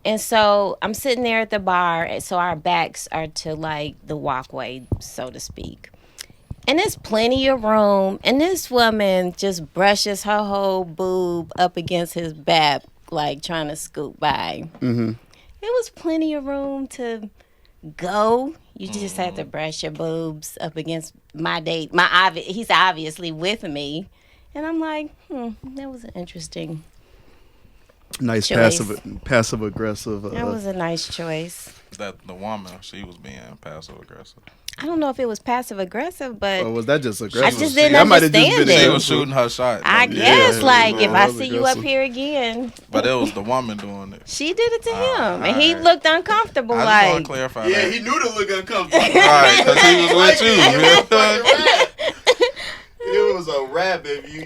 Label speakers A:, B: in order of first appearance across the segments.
A: And so I'm sitting there at the bar, and so our backs are to like the walkway, so to speak. And there's plenty of room, and this woman just brushes her whole boob up against his back, like trying to scoot by.
B: Mm-hmm.
A: There was plenty of room to go. You just had to brush your boobs up against my date. He's obviously with me, and I'm like, that was an interesting.
B: Nice
A: choice.
B: passive aggressive.
A: That was a nice choice.
C: That the woman, she was being passive aggressive.
A: I don't know if it was passive aggressive, but
B: or was that just aggressive?
A: I just didn't understand it.
C: She was shooting her shot.
A: I guess, like, if I see you up
B: aggressive.
A: here again.
C: But it was the woman doing it.
A: She did it to him, and he looked uncomfortable.
C: I just
A: like,
C: want to clarify
D: Yeah,
C: that.
D: he knew to look uncomfortable.
C: Right, because he was with you.
D: It was a rap if you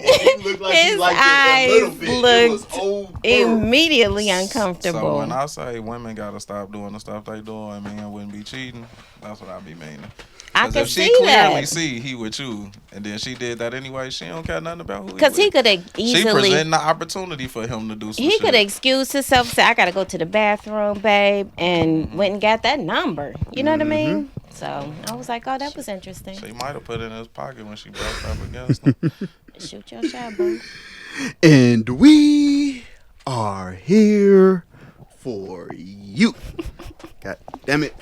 D: looked like
A: his
D: you liked it a little
A: eyes
D: bit. It was
A: looked
D: over.
A: immediately
C: So
A: uncomfortable.
C: when I say women got to stop doing the stuff they do and men wouldn't be cheating, that's what I be meaning.
A: I
C: Because
A: can
C: if she
A: see
C: clearly
A: that.
C: see he with you, and then she did that anyway, she don't care nothing about who
A: Because he
C: with.
A: could have
C: She
A: easily.
C: presenting the opportunity for him to do some
A: He
C: shit.
A: could have excused himself, say, I got to go to the bathroom, babe, and went and got that number. You know what I mean? So I was like, oh, that was interesting.
C: She might have put it in his pocket when she brushed up against him.
A: Shoot your shot, boo.
B: And we are here for you. God damn it.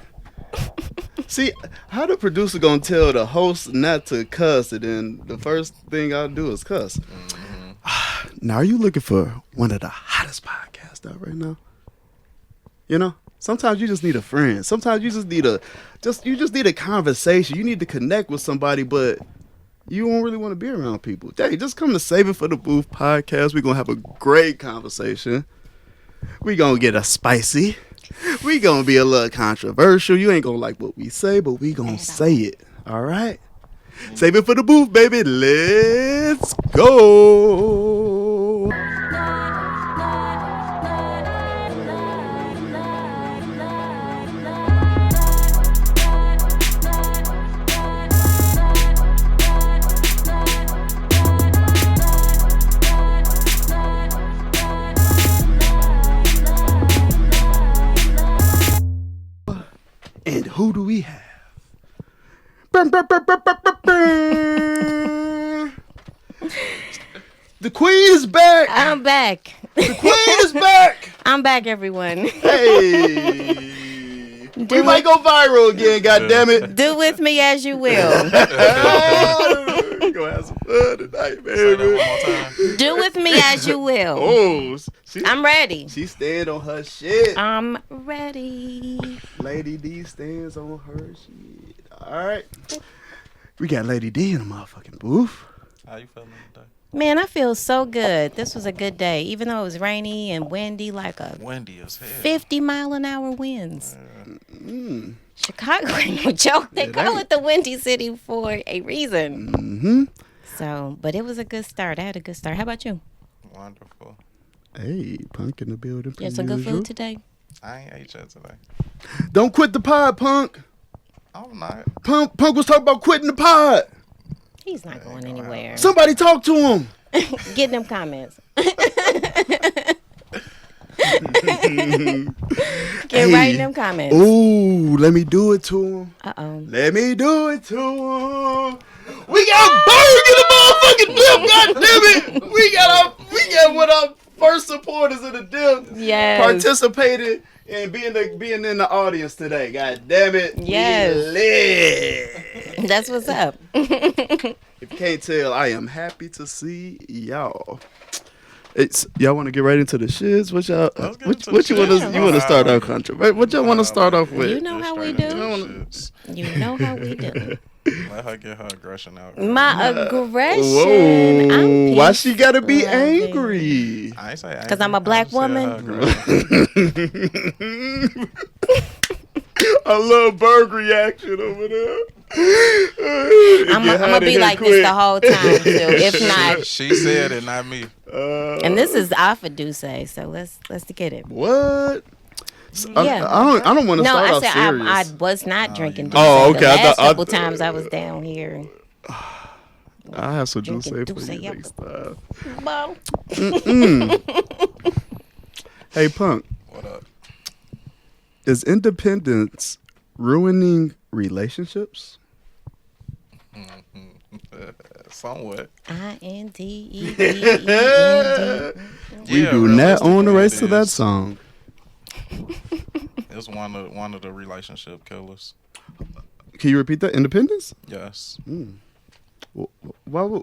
B: See, how the producer gonna tell the host not to cuss, and then the first thing I'll do is cuss? Now, are you looking for one of the hottest podcasts out right now? You know, sometimes you just need a friend. Sometimes you just need a conversation. You need to connect with somebody, but you don't really want to be around people. Hey, just come to Save It for the Booth podcast. We're gonna have a great conversation. We're gonna get a spicy. We gonna be a little controversial. You ain't gonna like what we say, but we gonna say it. All right? Save it for the booth, baby. Let's go. And who do we have? The queen is back.
A: I'm back.
B: The queen is back.
A: I'm back, everyone.
B: Hey. We might go viral again, goddammit.
A: Do with me as you will.
B: We're gonna have some fun tonight,
C: Say that
B: baby.
C: one more time.
A: Do with me as you will.
B: Oh,
A: I'm ready.
B: she stand on her shit.
A: I'm ready.
B: Lady D stands on her shit. All right. We got Lady D in the motherfucking booth.
C: How you feeling today?
A: Man, I feel so good. This was a good day. Even though it was rainy and windy, like a
C: Windy as hell.
A: 50-mile-an-hour winds.
B: Mm.
A: Chicago ain't no joke. They
B: It
A: call
B: ain't.
A: it the Windy City for a reason.
B: Mm-hmm.
A: So, but it was a good start. I had a good start. How about you?
C: Wonderful.
B: Hey, Punk in the building.
A: You had some good
B: usual.
A: food today?
C: I ain't ate yet today.
B: Don't quit the pod, Punk.
C: I'm not.
B: Punk was talking about quitting the pod.
A: He's not going anywhere.
B: Somebody talk to him.
A: Get them comments. Get right in them comments.
B: Ooh, let me do it to him.
A: Uh-oh.
B: Let me do it to him. We got Berg in the motherfucking dip, goddammit. We got one of our first supporters of the dip.
A: Yes.
B: Participated in being in the audience today. God damn it.
A: Yes.
B: We lit.
A: That's what's up.
B: If you can't tell, I am happy to see y'all. Y'all want to get right into the shits? What y'all?
C: Let's get
B: What
C: into
B: you
C: the
B: want to?
C: shits.
B: You want to start our country? What y'all want to start off with?
A: You know how we do. You know how we do.
C: Let her get her aggression out.
A: My aggression.
B: Whoa!
A: I'm
B: Why she gotta be
A: peace-loving.
B: angry?
C: I ain't say angry.
A: 'Cause I'm a black
C: I just said
A: woman.
C: her aggression.
B: I love Berg reaction over there.
A: I'm gonna be like this the whole time too. If not,
C: She said it, not me.
A: and this is off of Deuce, so let's get it.
B: What?
A: Yeah.
B: I don't want to
A: No,
B: start
A: I
B: off
A: said
B: serious.
A: I was not drinking Deuce.
B: Oh, okay.
A: The
B: I
A: last
B: thought-
A: couple times I was down here.
B: I have some juice
A: Drinking
B: for
A: Douce,
B: you
A: yep.
B: next time.
A: Well,
B: Hey, Punk.
C: What up?
B: Is independence ruining relationships?
C: Somewhat.
A: INDEPEND.
B: We
C: Yeah,
B: do not own the
C: realistically,
B: rights
C: it
B: to that
C: is.
B: song.
C: It's one of the relationship killers.
B: Can you repeat that? Independence?
C: Yes,
B: What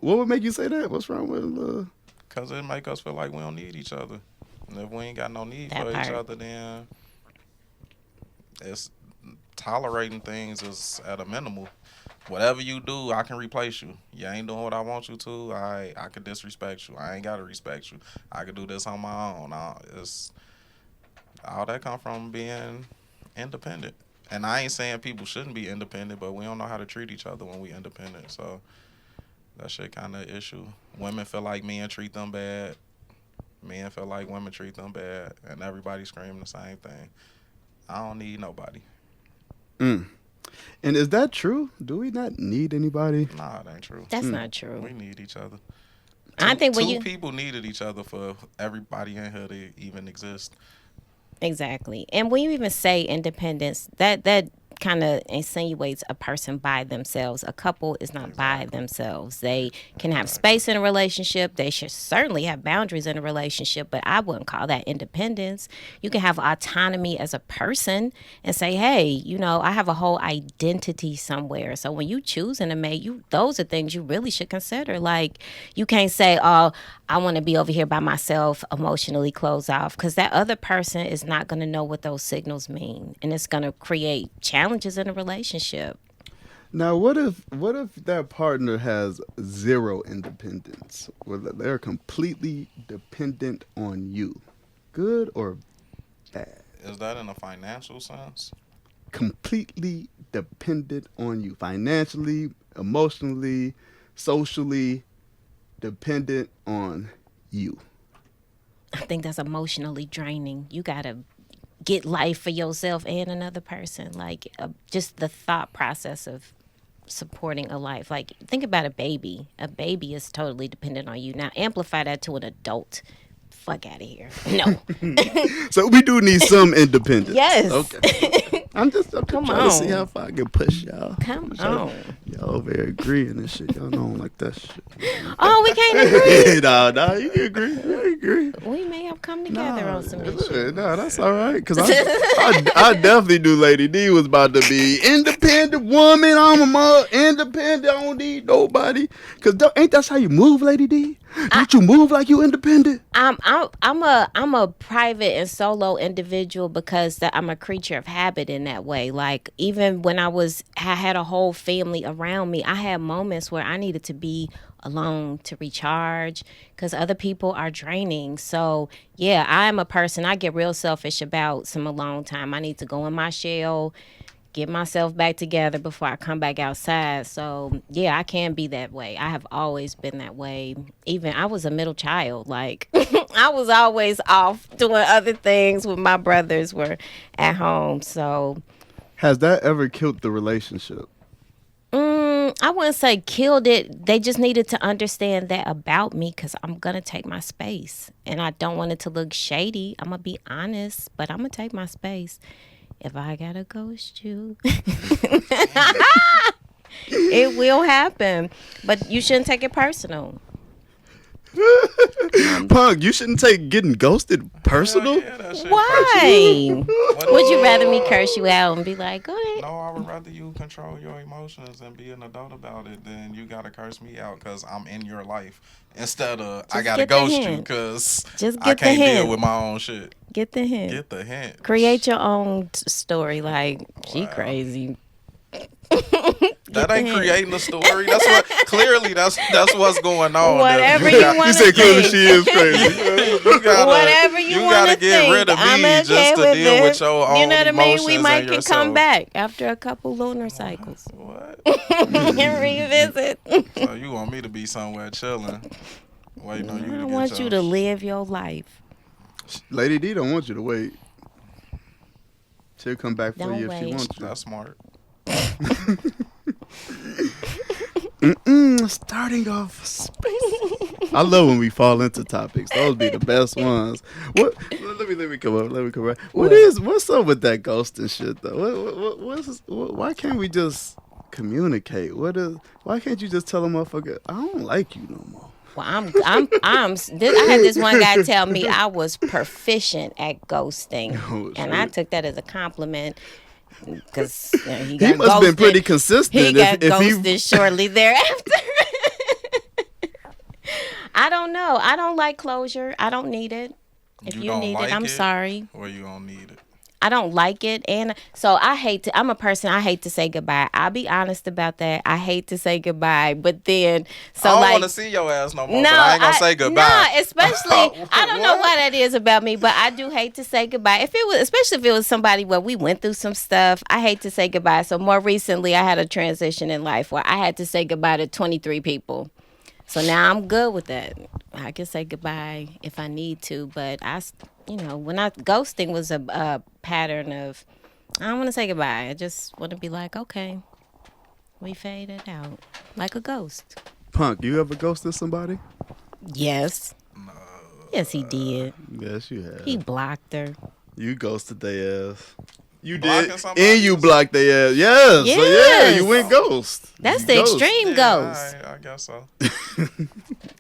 B: would make you say that? What's wrong with?
C: because it make us feel like we don't need each other. And if we ain't got no need
A: That
C: for each
A: part.
C: other, then it's tolerating things is at a minimal. Whatever you do, I can replace you. You ain't doing what I want you to. I can disrespect you. I ain't gotta respect you. I can do this on my own. It's all that come from being independent. And I ain't saying people shouldn't be independent, but we don't know how to treat each other when we independent. So that shit kind of issue. Women feel like men treat them bad. Men feel like women treat them bad, and everybody screaming the same thing. I don't need nobody.
B: And is that true? Do we not need anybody?
C: Nah, it ain't true.
A: That's not true.
C: We need each other.
A: I think when
C: two
A: you
C: people needed each other for everybody in here to even exist.
A: exactly, and when you even say independence, that kind of insinuates a person by themselves. A couple is not by themselves. They can have space in a relationship. They should certainly have boundaries in a relationship, but I wouldn't call that independence. You can have autonomy as a person and say, hey, you know, I have a whole identity somewhere. So when you choose a mate, those are things you really should consider. Like, you can't say, oh, I want to be over here by myself, emotionally closed off, because that other person is not going to know what those signals mean, and it's going to create challenges in a relationship.
B: Now, what if that partner has zero independence? Where they're completely dependent on you, good or bad?
C: Is that in a financial sense?
B: Completely dependent on you, financially, emotionally, socially, dependent on you.
A: I think that's emotionally draining. You got to get life for yourself and another person. Like, just the thought process of supporting a life. Like, think about a baby. A baby is totally dependent on you. Now, amplify that to an adult. Fuck out of here. No.
B: So we do need some independence.
A: Yes.
B: Okay. I'm just
A: Come
B: trying to see
A: on.
B: how far I can push y'all.
A: Come on.
B: Y'all over here agreeing and shit. Y'all don't like that shit.
A: Oh, we can't agree.
B: Nah, you can agree. You can agree.
A: We may have come together on some issues.
B: No, that's all right. Cause I definitely knew Lady D was about to be independent woman. I'm a mother, independent. I don't need nobody. Cause ain't that's how you move, Lady D? Don't you move like you independent?
A: I'm a private and solo individual because I'm a creature of habit in that way. Like, even when I had a whole family around me, I had moments where I needed to be alone to recharge because other people are draining. So yeah, I'm a person, I get real selfish about some alone time. I need to go in my shell, get myself back together before I come back outside. So yeah, I can be that way. I have always been that way. Even I was a middle child. Like, I was always off doing other things when my brothers were at home. So
B: Has that ever killed the relationship?
A: I wouldn't say killed it. They just needed to understand that about me, because I'm going to take my space. And I don't want it to look shady. I'm going to be honest, but I'm going to take my space. If I got to ghost you, it will happen. But you shouldn't take it personal.
B: Punk, you shouldn't take getting ghosted personal.
C: Yeah, that shit
A: Why?
C: personal.
A: Would you rather me curse you out and be like, go ahead?
C: No, I would rather you control your emotions and be an adult about it than you gotta curse me out because I'm in your life instead of I gotta
A: get the
C: ghost you
A: hint.
C: because
A: Just
C: I
A: get the
C: can't deal
A: hint.
C: with my own shit.
A: Get the hint.
C: Get the hint.
A: Create your own story. Like, she
C: Wow.
A: crazy.
C: That ain't creating a story. That's what clearly that's what's going on.
A: Whatever
C: got-
A: you want
B: You
A: to
B: said clearly
A: think.
B: she is crazy.
C: you gotta,
A: Whatever you want
C: gotta
A: to
C: get
A: think,
C: rid of
A: I'm
C: me
A: okay
C: just to
A: with
C: deal
A: it.
C: with your own
A: You know what I mean?
C: emotions
A: We might
C: and
A: can come
C: yourself.
A: back after a couple lunar cycles
C: What?
A: and revisit.
C: So you want me to be somewhere chilling, waiting on you to
A: I
C: get
A: want
C: your
A: you to live your life.
B: Lady D don't want you to wait. She'll come back for
A: Don't
B: you if she
A: wait.
B: wants you.
C: That's smart.
B: Starting off space. I love when we fall into topics. Those be the best ones. What? let me come up. Let me come up.
A: What?
B: What's up with that ghosting shit though? Why can't we just communicate? Why can't you just tell a motherfucker I don't like you no more?
A: Well, I had this one guy tell me I was proficient at ghosting,
B: Oh,
A: and
B: shit.
A: I took that as a compliment because
B: He must have been pretty consistent.
A: He got
B: if
A: ghosted shortly thereafter. I don't know. I don't like closure. I don't need it. If you
C: don't
A: need
C: like
A: it, I'm sorry.
C: Or you don't need it.
A: I don't like it, and so I'm a person, I hate to say goodbye. I'll be honest about that. I hate to say goodbye, but then so
C: I don't
A: like
C: want to see your ass no more.
A: no,
C: but I ain't gonna say goodbye.
A: No, especially I don't know why that is about me, but I do hate to say goodbye. Especially if it was somebody where we went through some stuff, I hate to say goodbye. So more recently, I had a transition in life where I had to say goodbye to 23 people. So now I'm good with that. I can say goodbye if I need to, but ghosting was a pattern of I don't want to say goodbye. I just want to be like, okay, we faded out like a ghost.
B: Punk, you ever ghosted somebody?
A: Yes. Yes, he did.
B: Yes, you have.
A: He blocked her.
B: You ghosted their ass. You
C: Blocking
B: did,
C: somebody
B: and you
C: is-
B: blocked their ass. Yes. So yeah,
A: Yes.
B: you went ghost.
A: That's
B: You
A: the
B: ghost.
A: extreme ghost.
C: I guess so.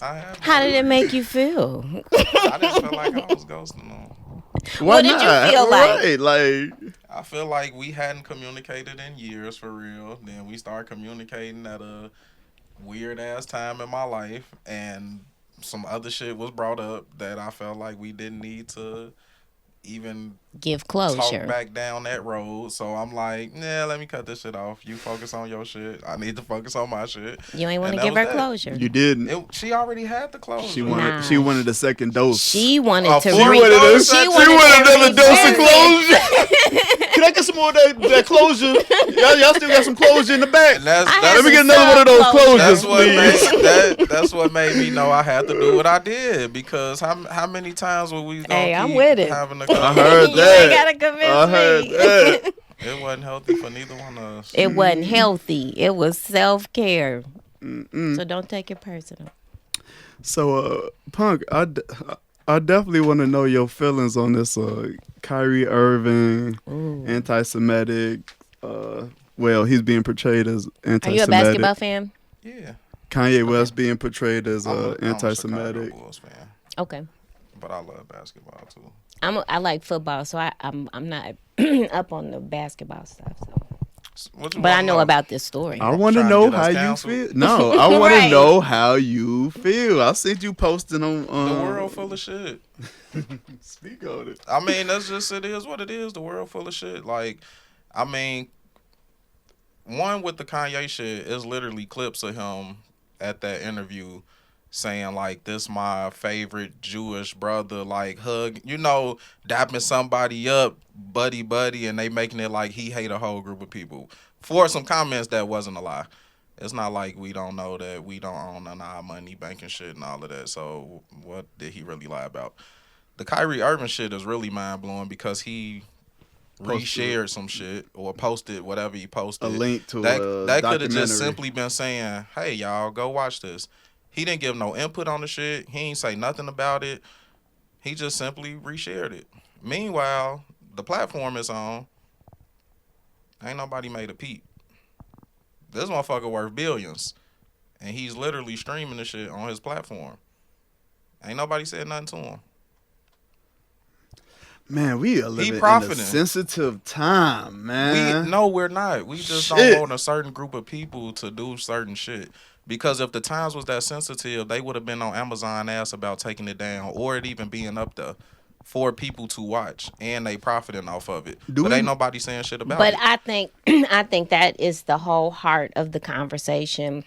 C: I have.
A: How did it make you feel?
C: I just felt like I was ghosting them.
B: Why
A: What did you
B: not?
A: feel like?
B: Right, like
C: I feel like we hadn't communicated in years for real. Then we started communicating at a weird ass time in my life, and some other shit was brought up that I felt like we didn't need to even
A: Give
C: talk
A: closure.
C: back down that road. So I'm like, nah, let me cut this shit off. You focus on your shit. I need to focus on my shit.
A: You ain't want
C: And
A: to
C: that
A: give
C: was
A: her
C: that.
A: closure.
B: you didn't.
C: She already had the closure.
B: She wanted a second dose.
A: She wanted
C: Oh,
A: to
C: she
A: re-
C: wanted a-
A: she
C: she
A: wanted
B: another
A: to
B: dose of
A: revisit.
B: closure. Can I get some more of that closure? Y'all still got some closure in the back.
C: And that's,
A: I
C: that's,
B: Let me get
A: some
B: another one of those
A: self-closure.
B: closures,
C: That's what
B: please.
C: that's what made me know I had to do what I did, because how many times were we gonna
A: Hey, I'm
C: keep
A: with it.
C: having a
B: I
C: conversation?
B: heard
A: You
B: that.
A: ain't gotta convince
B: I heard
A: me.
B: that.
C: It wasn't healthy for neither one of us.
A: It wasn't healthy. It was self-care. So don't take it personal.
B: So, Punk, I definitely want to know your feelings on this Kyrie Irving, anti-Semitic. Well, he's being portrayed as
A: Are
B: anti-Semitic.
A: you a basketball fan?
C: Yeah,
B: Kanye West being portrayed as
C: I'm a
B: anti-Semitic.
C: Chicago Bulls fan,
A: Okay.
C: but I love basketball too.
A: I like football, so I'm not up on the basketball stuff. So.
C: What you
A: But I
C: wanna
A: know about this story.
B: I want to
C: Trying to
B: know
C: get us
B: how you
C: canceled?
B: feel. No, I want
A: Right.
B: to know how you feel. I seen you posting on
C: the world full of shit.
B: Speak on it.
C: I mean, that's just, it is what it is. The world full of shit. Like, I mean, one with the Kanye shit is literally clips of him at that interview saying like, this my favorite Jewish brother, like dapping somebody up, buddy, and they making it like he hate a whole group of people for some comments that wasn't a lie. It's not like we don't know that we don't own none of our money, banking shit and all of that. So what did he really lie about? The Kyrie Irving shit is really mind blowing because he reshared some shit or posted whatever he posted.
B: A link to
C: that
B: a
C: could have just
B: documentary.
C: simply been saying, hey y'all, go watch this. He didn't give no input on the shit. He ain't say nothing about it. He just simply reshared it. Meanwhile, the platform is on. Ain't nobody made a peep. This motherfucker worth billions. And he's literally streaming the shit on his platform. Ain't nobody said nothing to him.
B: Man, we are living in a
C: profiting.
B: sensitive time, man.
C: No, we're not. We just
B: Shit.
C: don't want a certain group of people to do certain shit. Because if the times was that sensitive, they would have been on Amazon ass about taking it down, or it even being up there for people to watch, and they profiting off of it. But ain't nobody saying shit about
A: But
C: it.
A: I think that is the whole heart of the conversation,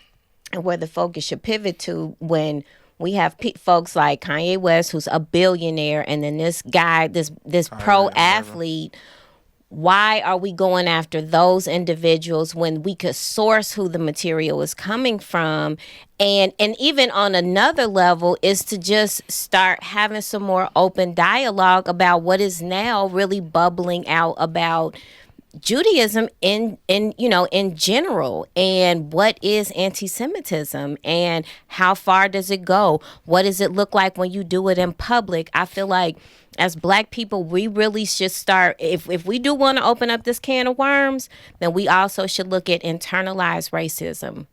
A: and where the focus should pivot to when we have folks like Kanye West, who's a billionaire, and then this guy, this pro athlete. Why are we going after those individuals when we could source who the material is coming from? And even on another level is to just start having some more open dialogue about what is now really bubbling out about Judaism in in general, and what is anti-Semitism, and how far does it go? What does it look like when you do it in public? I feel like as Black people, we really should start, if we do want to open up this can of worms, then we also should look at internalized racism,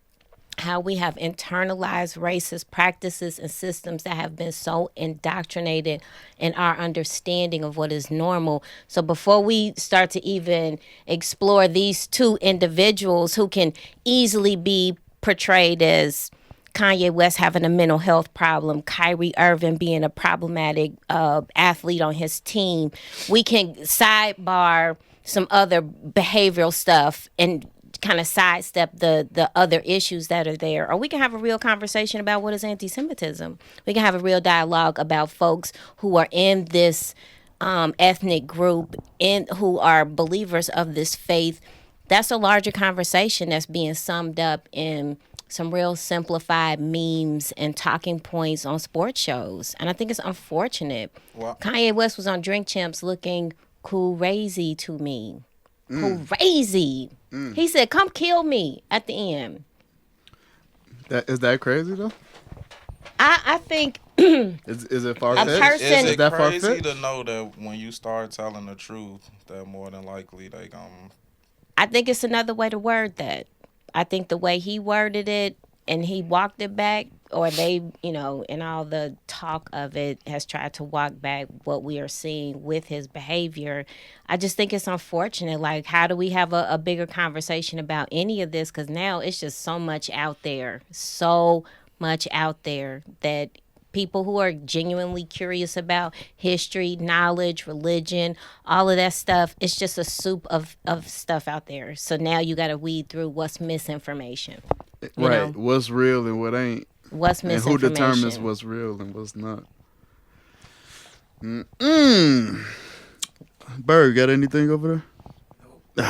A: how we have internalized racist practices and systems that have been so indoctrinated in our understanding of what is normal. So before we start to even explore these two individuals who can easily be portrayed as Kanye West having a mental health problem, Kyrie Irving being a problematic athlete on his team, we can sidebar some other behavioral stuff and kind of sidestep the other issues that are there. Or we can have a real conversation about what is anti-Semitism. We can have a real dialogue about folks who are in this ethnic group, who are believers of this faith. That's a larger conversation that's being summed up in some real simplified memes and talking points on sports shows. And I think it's unfortunate.
C: Well,
A: Kanye West was on Drink Champs looking crazy to me. Crazy. He said, "Come kill me" at the end.
B: Is that crazy though?
A: I think
B: Is it far fetched?
A: person-
C: is
B: Is
C: it
B: that
C: crazy
B: far-fetched?
C: to know that when you start telling the truth, that more than likely they
A: I think it's another way to word that. I think the way he worded it and he walked it back, or they, in all the talk of it, has tried to walk back what we are seeing with his behavior. I just think it's unfortunate. Like, how do we have a bigger conversation about any of this? Because now it's just so much out there that people who are genuinely curious about history, knowledge, religion, all of that stuff, it's just a soup of stuff out there. So now you got to weed through what's misinformation.
B: Right.
A: know?
B: What's real and what ain't.
A: What's
B: And who
A: misinformation?
B: determines what's real and what's not. Mm-mm. Bird, got anything over there?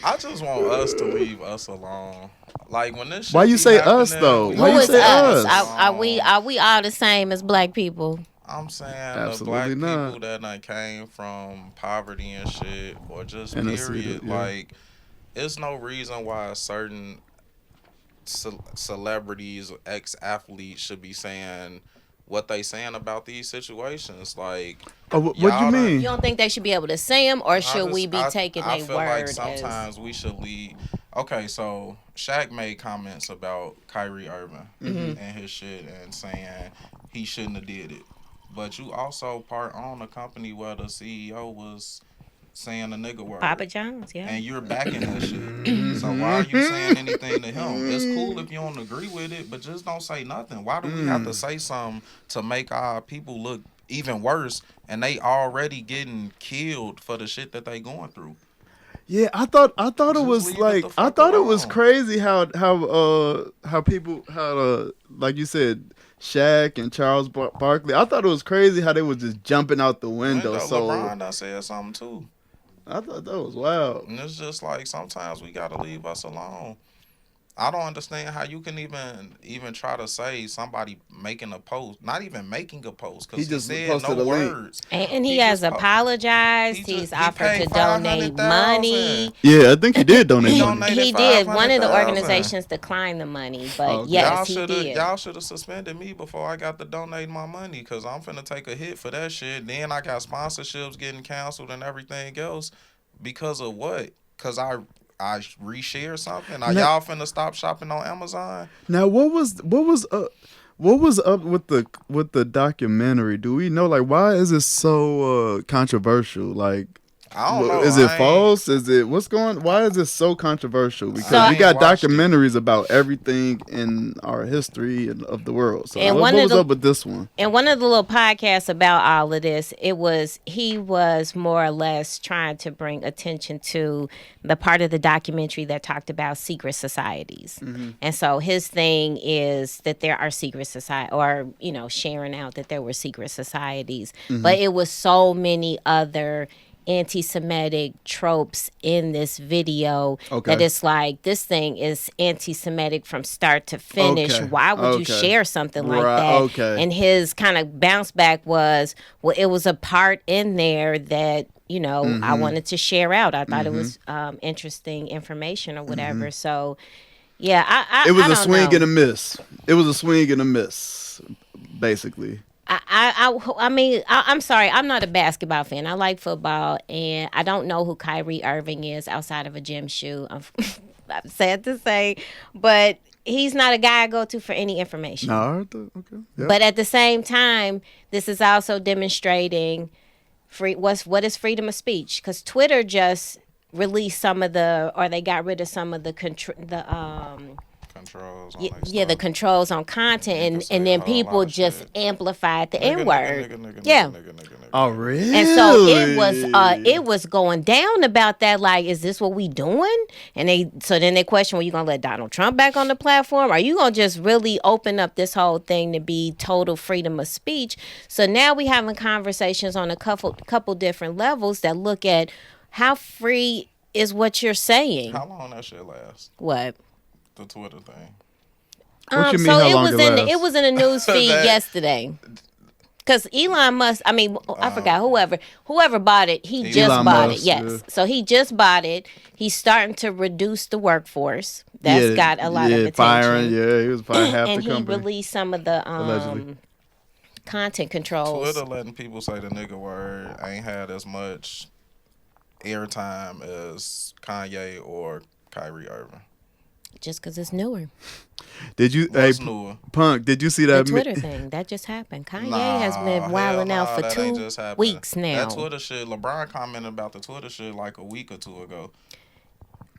C: I just want us to leave us alone. Like when this shit
B: Why you
C: be
B: say us,
C: happening,
B: though?
C: we
B: Why
A: Who
B: you
A: is
B: say
A: us?
B: us?
A: Are we all the same as Black people?
C: I'm saying
B: Absolutely
C: the Black
B: not.
C: people that done came from poverty and shit, or just
B: And
C: period.
B: yeah.
C: Like, it's no reason why certain celebrities, ex-athletes should be saying what they saying about these situations. Like,
B: Oh, what
C: y'all
B: you
C: done-
B: mean?
A: You don't think they should be able to say them, or should we be taking
C: I
A: their
C: feel
A: word
C: like
A: as?
C: sometimes we should leave. Okay, so Shaq made comments about Kyrie Irving and his shit and saying he shouldn't have did it. But you also part on a company where the CEO was saying the nigga word.
A: Papa John's, yeah.
C: And you're backing that shit. So why are you saying anything to him? It's cool if you don't agree with it, but just don't say nothing. Why do we have to say something to make our people look even worse, and they already getting killed for the shit that they going through?
B: Yeah, I thought it
C: Just
B: was
C: leave it
B: like
C: the
B: I
C: fuck
B: thought it was
C: alone.
B: crazy how people like you said, Shaq and Charles Barkley. I thought it was crazy how they was just jumping out the window. So
C: LeBron done said something too.
B: I thought that was wild.
C: And it's just like sometimes we gotta leave us alone. I don't understand how you can even try to say somebody making a post, not even making a post, because
B: He
C: he
B: just
C: said
B: posted
C: no
B: a link.
C: words.
A: And he
C: He
A: has
C: just po-
A: apologized.
C: he
A: He's
C: just- he
A: offered
C: paid
A: to donate money.
C: $500,000.
B: Yeah, I think he did donate
C: He
B: money.
C: donated
A: He did. One of the
C: 500,000.
A: organizations declined the money, but
B: Oh, okay.
A: yes, he did.
C: Y'all should have suspended me before I got to donate my money, because I'm finna take a hit for that shit. Then I got sponsorships getting canceled and everything else because of what? Because I reshare something. Are y'all finna stop shopping on Amazon?
B: Now, what was up with the documentary? Do we know, like, why is it so controversial? Like,
C: I don't know.
B: is it
C: I ain't-
B: false? Is it what's going? Why is it so controversial? Because
C: I
B: we got
C: ain't watched it.
B: documentaries about everything in our history and of the world. So
A: And
B: what
A: one of
B: was
A: the-
B: up with this one?
A: And one of the little podcasts about all of this, he was more or less trying to bring attention to the part of the documentary that talked about secret societies. And so his thing is that there are secret society, or sharing out that there were secret societies, but it was so many other anti-Semitic tropes in this video.
B: Okay.
A: That it's like, this thing is anti-Semitic from start to finish.
B: Okay.
A: Why would you
B: Okay.
A: share something like
B: Right.
A: that?
B: Okay.
A: And his kind of bounce back was, well, it was a part in there that, you know, I wanted to share out. I thought it was interesting information or whatever. So, yeah,
B: It was
A: I
B: a
A: don't
B: swing
A: know.
B: and a miss. It was a swing and a miss, basically.
A: I mean, I'm sorry. I'm not a basketball fan. I like football, and I don't know who Kyrie Irving is outside of a gym shoe. I'm sad to say, but he's not a guy I go to for any information.
B: No, okay. Yep.
A: But at the same time, this is also demonstrating what is freedom of speech, because Twitter just released some of they got rid of some of the
C: Controls.
A: the controls on content, and then people just amplified the N word. Yeah.
B: Oh, really?
A: And so it was going down about that. Like, is this what we doing? And then they question, well, you gonna let Donald Trump back on the platform? Are you gonna just really open up this whole thing to be total freedom of speech? So now we having conversations on a couple different levels that look at how free is what you're saying.
C: How long that shit last?
A: What?
C: The Twitter thing.
B: What you mean,
A: So
B: how
A: it
B: long
A: was
B: it
A: in
B: lasts?
A: it was in a news feed yesterday. Because Elon Musk, I forgot whoever bought it, he just
B: Elon
A: bought
B: Musk,
A: it. Yes,
B: yeah.
A: so he just bought it. He's starting to reduce the workforce. That's got a lot of attention.
B: Firing, he was firing half
A: And
B: the
A: he
B: company.
A: released some of the
B: Allegedly.
A: content controls.
C: Twitter letting people say the nigga word ain't had as much airtime as Kanye or Kyrie Irving.
A: Just because it's newer.
B: Did you,
C: What's newer?
B: Punk, did you see
A: The
B: that?
A: Twitter thing, that just happened. Kanye
C: Nah,
A: has been wilding
C: hell
A: out
C: nah,
A: for
C: that ain't
A: 2
C: just happened.
A: weeks now.
C: That Twitter shit, LeBron commented about the Twitter shit like a week or two ago.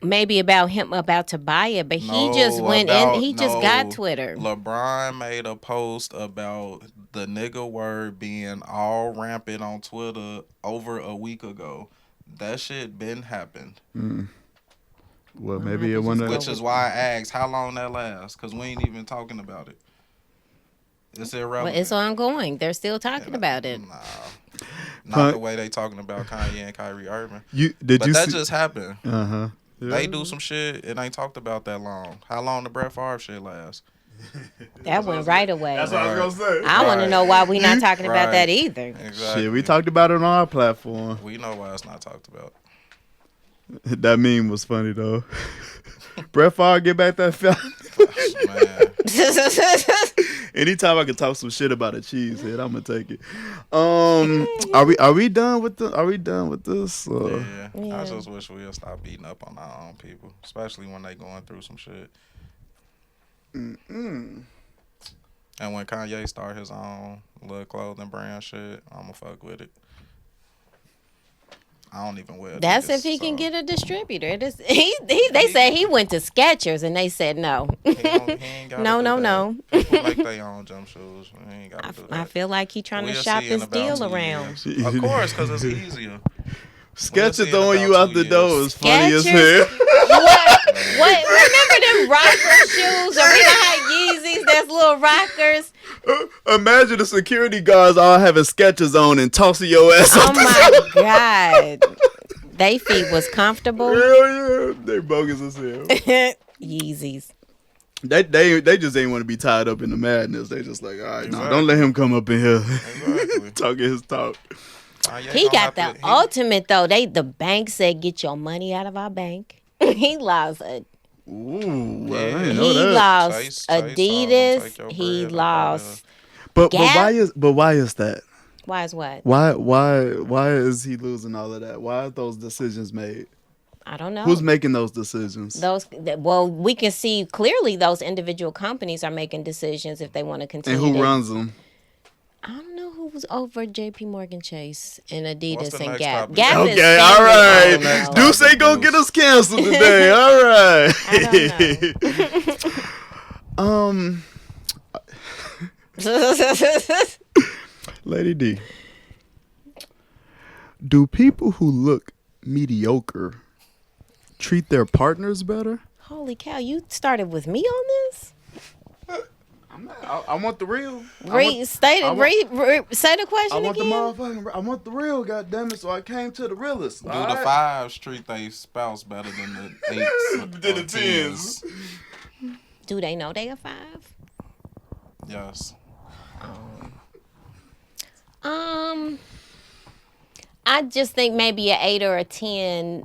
A: Maybe about him about to buy it, but he
C: No,
A: just went in. He just
C: no.
A: got Twitter.
C: LeBron made a post about the nigga word being all rampant on Twitter over a week ago. That shit been happened.
B: Well, maybe it went.
C: Which is why I asked how long that lasts, because we ain't even talking about it. It's irrelevant.
A: Well, it's ongoing. They're still talking about it.
C: Nah. Not the way they talking about Kanye and Kyrie Irving.
B: But
C: That just happened.
B: Uh-huh.
C: They do some shit, it ain't talked about that long. How long the Brett Favre shit last?
A: That went right away.
D: That's what I was gonna say.
A: I want to know why we not talking about that either.
C: Exactly.
B: Shit, we talked about it on our platform.
C: We know why it's not talked about.
B: That meme was funny though. Brett Favre get back that film.
C: Man,
B: Anytime I can talk some shit about a cheesehead, I'm gonna take it. Are we done with this?
C: yeah. I just wish we'll stop beating up on our own people, especially when they going through some shit. And when Kanye start his own little clothing brand shit, I'ma fuck with it. I don't even wear.
A: That's
C: Adidas,
A: if he can
C: so.
A: get a distributor. They said he went to Skechers and they said no.
C: He ain't gotta
A: No,
C: do
A: no,
C: that.
A: no.
C: People make their own jump shoes. He ain't gotta do that.
A: I feel like he trying to
C: We'll
A: shop
C: see in
A: his
C: about
A: deal
C: 2
A: around.
C: years. Of course, because it's easier.
B: Sketches
C: in
B: throwing
C: about
B: you out
C: 2
B: the door
C: years.
B: is funny as
A: Skechers?
B: hell.
A: What? Remember them rocker shoes? Or we done had Yeezys, that's little rockers.
B: Imagine the security guards all having sketches on and tossing your ass.
A: Oh my God. They feet was comfortable.
B: Hell yeah, they bogus as hell.
A: Yeezys.
B: They just ain't want to be tied up in the madness. They just like, all right, no, don't let him come up in here
C: Exactly.
B: talking his talk.
A: He got the ultimate though. The bank said, "Get your money out of our bank." He lost it.
B: Ooh, well,
C: Yeah.
B: I didn't know
A: He
B: that.
A: lost
C: Chase told him,
A: Adidas.
C: "Take your
A: He
C: bread up
A: lost.
B: But
A: Gap?
B: why is that?
A: Why is what?
B: Why is he losing all of that? Why are those decisions made?
A: I don't know.
B: Who's making those decisions?
A: Well, we can see clearly those individual companies are making decisions if they want to continue.
B: And who
A: to-
B: runs them?
A: I don't know who was over J.P. Morgan Chase and Adidas
C: What's the
A: and
C: next
A: Gap.
C: topic?
A: Gap is
B: Okay, all right.
A: family-owned, though.
B: Deuce ain't gonna get us canceled today. All right.
A: I
B: Lady D, do people who look mediocre treat their partners better?
A: Holy cow! You started with me on this.
B: I want the real.
A: Say the question
B: I want the
A: again.
B: motherfucking. I want the real. Goddamn it! So I came to the realest.
C: Do the fives treat their spouse better than the 8s?
B: Than the 10s.
A: Do they know they are 5?
C: Yes.
A: I just think maybe an 8 or a 10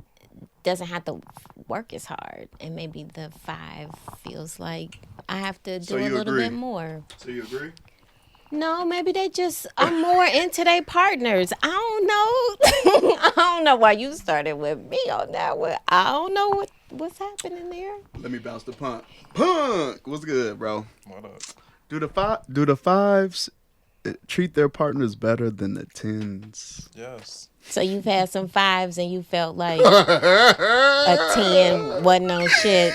A: doesn't have to work as hard, and maybe the 5 feels like I have to do a little bit more.
B: So you agree?
A: No, maybe they just are more into their partners. I don't know. I don't know why you started with me on that one. I don't know what's happening there.
B: Let me bounce the punk. Punk, what's good, bro?
C: What up?
B: Do the 5s treat their partners better than the 10s?
C: Yes.
A: So you've had some 5s and you felt like a 10 wasn't on shit.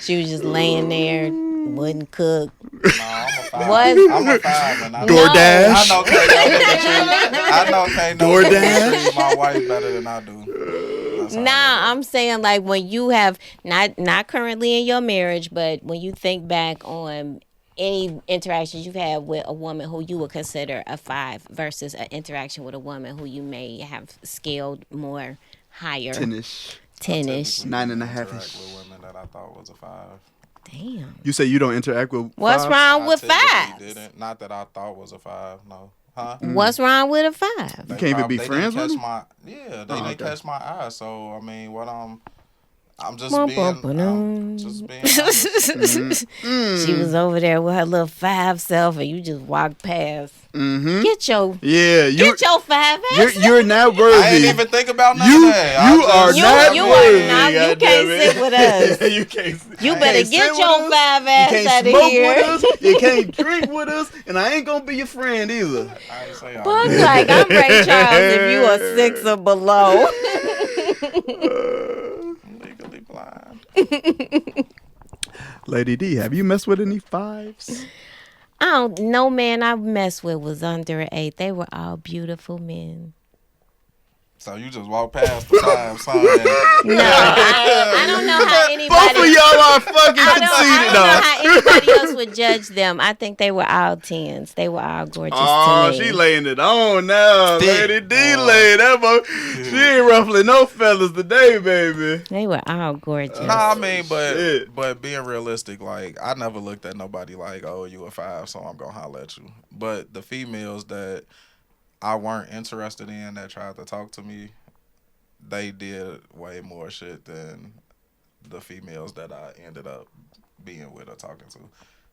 A: She was just laying there, wouldn't cook.
C: No, I'm a 5.
A: What?
C: I'm a 5, and
B: DoorDash.
C: I know Kanye
B: DoorDash.
C: treat my wife better than I do. That's how I
A: Nah,
C: know.
A: I'm saying like when you have not currently in your marriage, but when you think back on any interactions you've had with a woman who you would consider a 5 versus an interaction with a woman who you may have scaled more higher.
B: 10ish.
A: 10ish.
B: 9.5ish.
C: Interact with women that I thought was a 5.
A: Damn.
B: You say you don't interact with
A: What's
B: 5s?
A: wrong with
C: I
A: 5s?
C: typically didn't. Not that I thought was a 5. No. Huh?
A: What's wrong with a 5?
B: You can't even be
C: They
B: friends
C: didn't
B: with
C: catch
B: them?
C: my they
B: Oh,
C: didn't
B: okay.
C: catch my eye. So I mean, what I'm just
A: Bum,
C: being
A: bum, ba-dum.
C: I'm just being honest.
A: She was over there with her little 5 self, and you just walked past.
B: Mm-hmm.
A: Get your
B: Yeah,
A: get your 5 ass.
B: you're not worthy.
C: I ain't even think about none
B: You
C: of that.
B: you are not
A: you
B: worthy.
A: are not. You
B: goddamn
A: can't
B: it.
A: sit with us.
B: You can't.
A: You
B: I
A: better
B: can't
A: get
B: sit
A: your
B: with us.
A: 5
B: You
A: ass
B: can't
A: out of
B: smoke
A: here.
B: with us. You can't drink with us, and I ain't gonna be your friend either.
C: I ain't say all
A: Fuck,
C: that.
A: like I'm Ray Charles if you are 6 or below.
C: Legally blind.
B: Lady D, have you messed with any 5s?
A: I don't. No man I messed with was under an 8. They were all beautiful men.
C: So you just walk past the 5, son.
A: No, I don't know how
B: Both
A: anybody.
B: of y'all are fucking
A: I don't
B: conceited,
A: know
B: though.
A: how anybody else would judge them. I think they were all 10s. They were all gorgeous
B: Oh,
A: to me.
B: she laying it on now.
C: Thick.
B: Lady D laying that mo. She ain't ruffling no feathers today, baby.
A: They were all gorgeous.
C: Nah, I mean,
B: Shit.
C: but being realistic, like I never looked at nobody like, oh, you a 5, so I'm gonna holler at you. But the females that I weren't interested in that tried to talk to me, they did way more shit than the females that I ended up being with or talking to.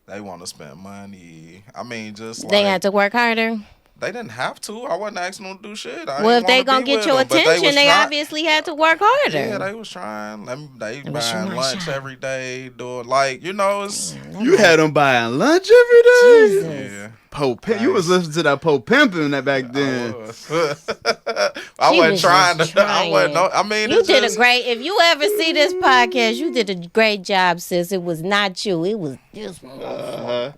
C: They want to spend money. I mean, just like
A: They had to work harder.
C: they didn't have to. I wasn't asking them to do shit.
A: Well, if they gonna get your attention, they obviously had to work harder.
C: Yeah, they was trying. They
A: was
C: buying
A: shooting my
C: lunch
A: shot.
C: every day, doing like it's
B: You had them buying lunch every day?
A: Jesus.
C: yeah.
B: You was listening to that Poe pimping that back then.
C: I was.
A: She
C: wasn't
A: was
C: trying
A: just
C: to. I wasn't.
A: trying.
C: I mean,
A: You
C: it's
A: did a
C: just,
A: great. If you ever see this podcast, you did a great job, sis. It was not you. It was this one.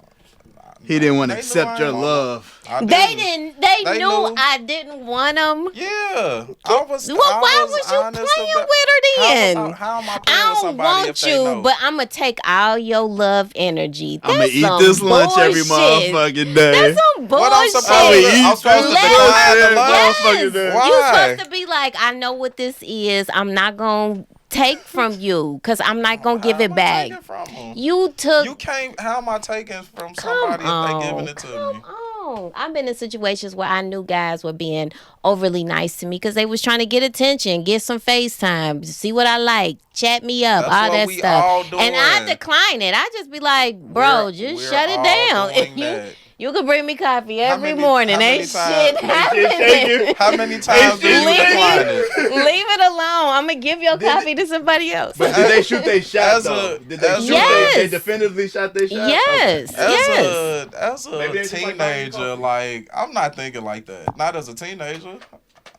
B: He didn't want to
C: They knew
B: accept
C: I
B: your
C: ain't
B: love.
C: I
A: They didn't. They
C: They
A: knew
C: knew.
A: I didn't want them.
C: Yeah, I was.
A: Well, why was you
C: honest
A: playing
C: about-
A: with her then?
C: How am I playing with
A: I don't
C: somebody if
A: want
C: they
A: you,
C: know?
A: but I'm gonna take all your love energy.
B: I'm gonna
A: That's
B: eat
A: some
B: this lunch every
A: bullshit.
B: motherfucking day.
A: That's some bullshit.
C: What I'm supposed
B: I'ma
C: to?
B: eat
C: I'm supposed to
B: this
C: decline the
B: lunch
C: lunch.
B: motherfucking day.
C: Why?
A: You supposed to be like, I know what this is. I'm not gonna take from you because I'm not gonna give
C: How
A: it
C: am I
A: back.
C: taking from 'em?
A: You took.
C: You can't. How am I taking from
A: Come
C: somebody if they giving it to
A: come
C: me?
A: on. I've been in situations where I knew guys were being overly nice to me because they was trying to get attention, get some FaceTime, see what I like, chat me up,
C: That's
A: all
C: what
A: that
C: we
A: stuff.
C: all doing.
A: And I decline it. I just be like, bro,
C: We're
A: just shut it
C: all
A: down.
C: doing that.
A: You can bring me coffee every
C: many-
A: morning.
C: how many
A: Ain't
C: times-
A: shit happening.
C: How many times do you
A: Leave
C: decline
A: it,
C: it?
A: leave it alone. I'm gonna give your coffee to somebody else.
B: But did they shoot their shot
C: As a-
B: though? Did they
C: as
B: shoot?
C: a-
A: Yes.
B: They definitively shot their shot.
A: Yes, yes.
C: As
B: Maybe
C: a
B: they just like buying
C: teenager,
B: coffee.
C: like I'm not thinking like that. Not as a teenager.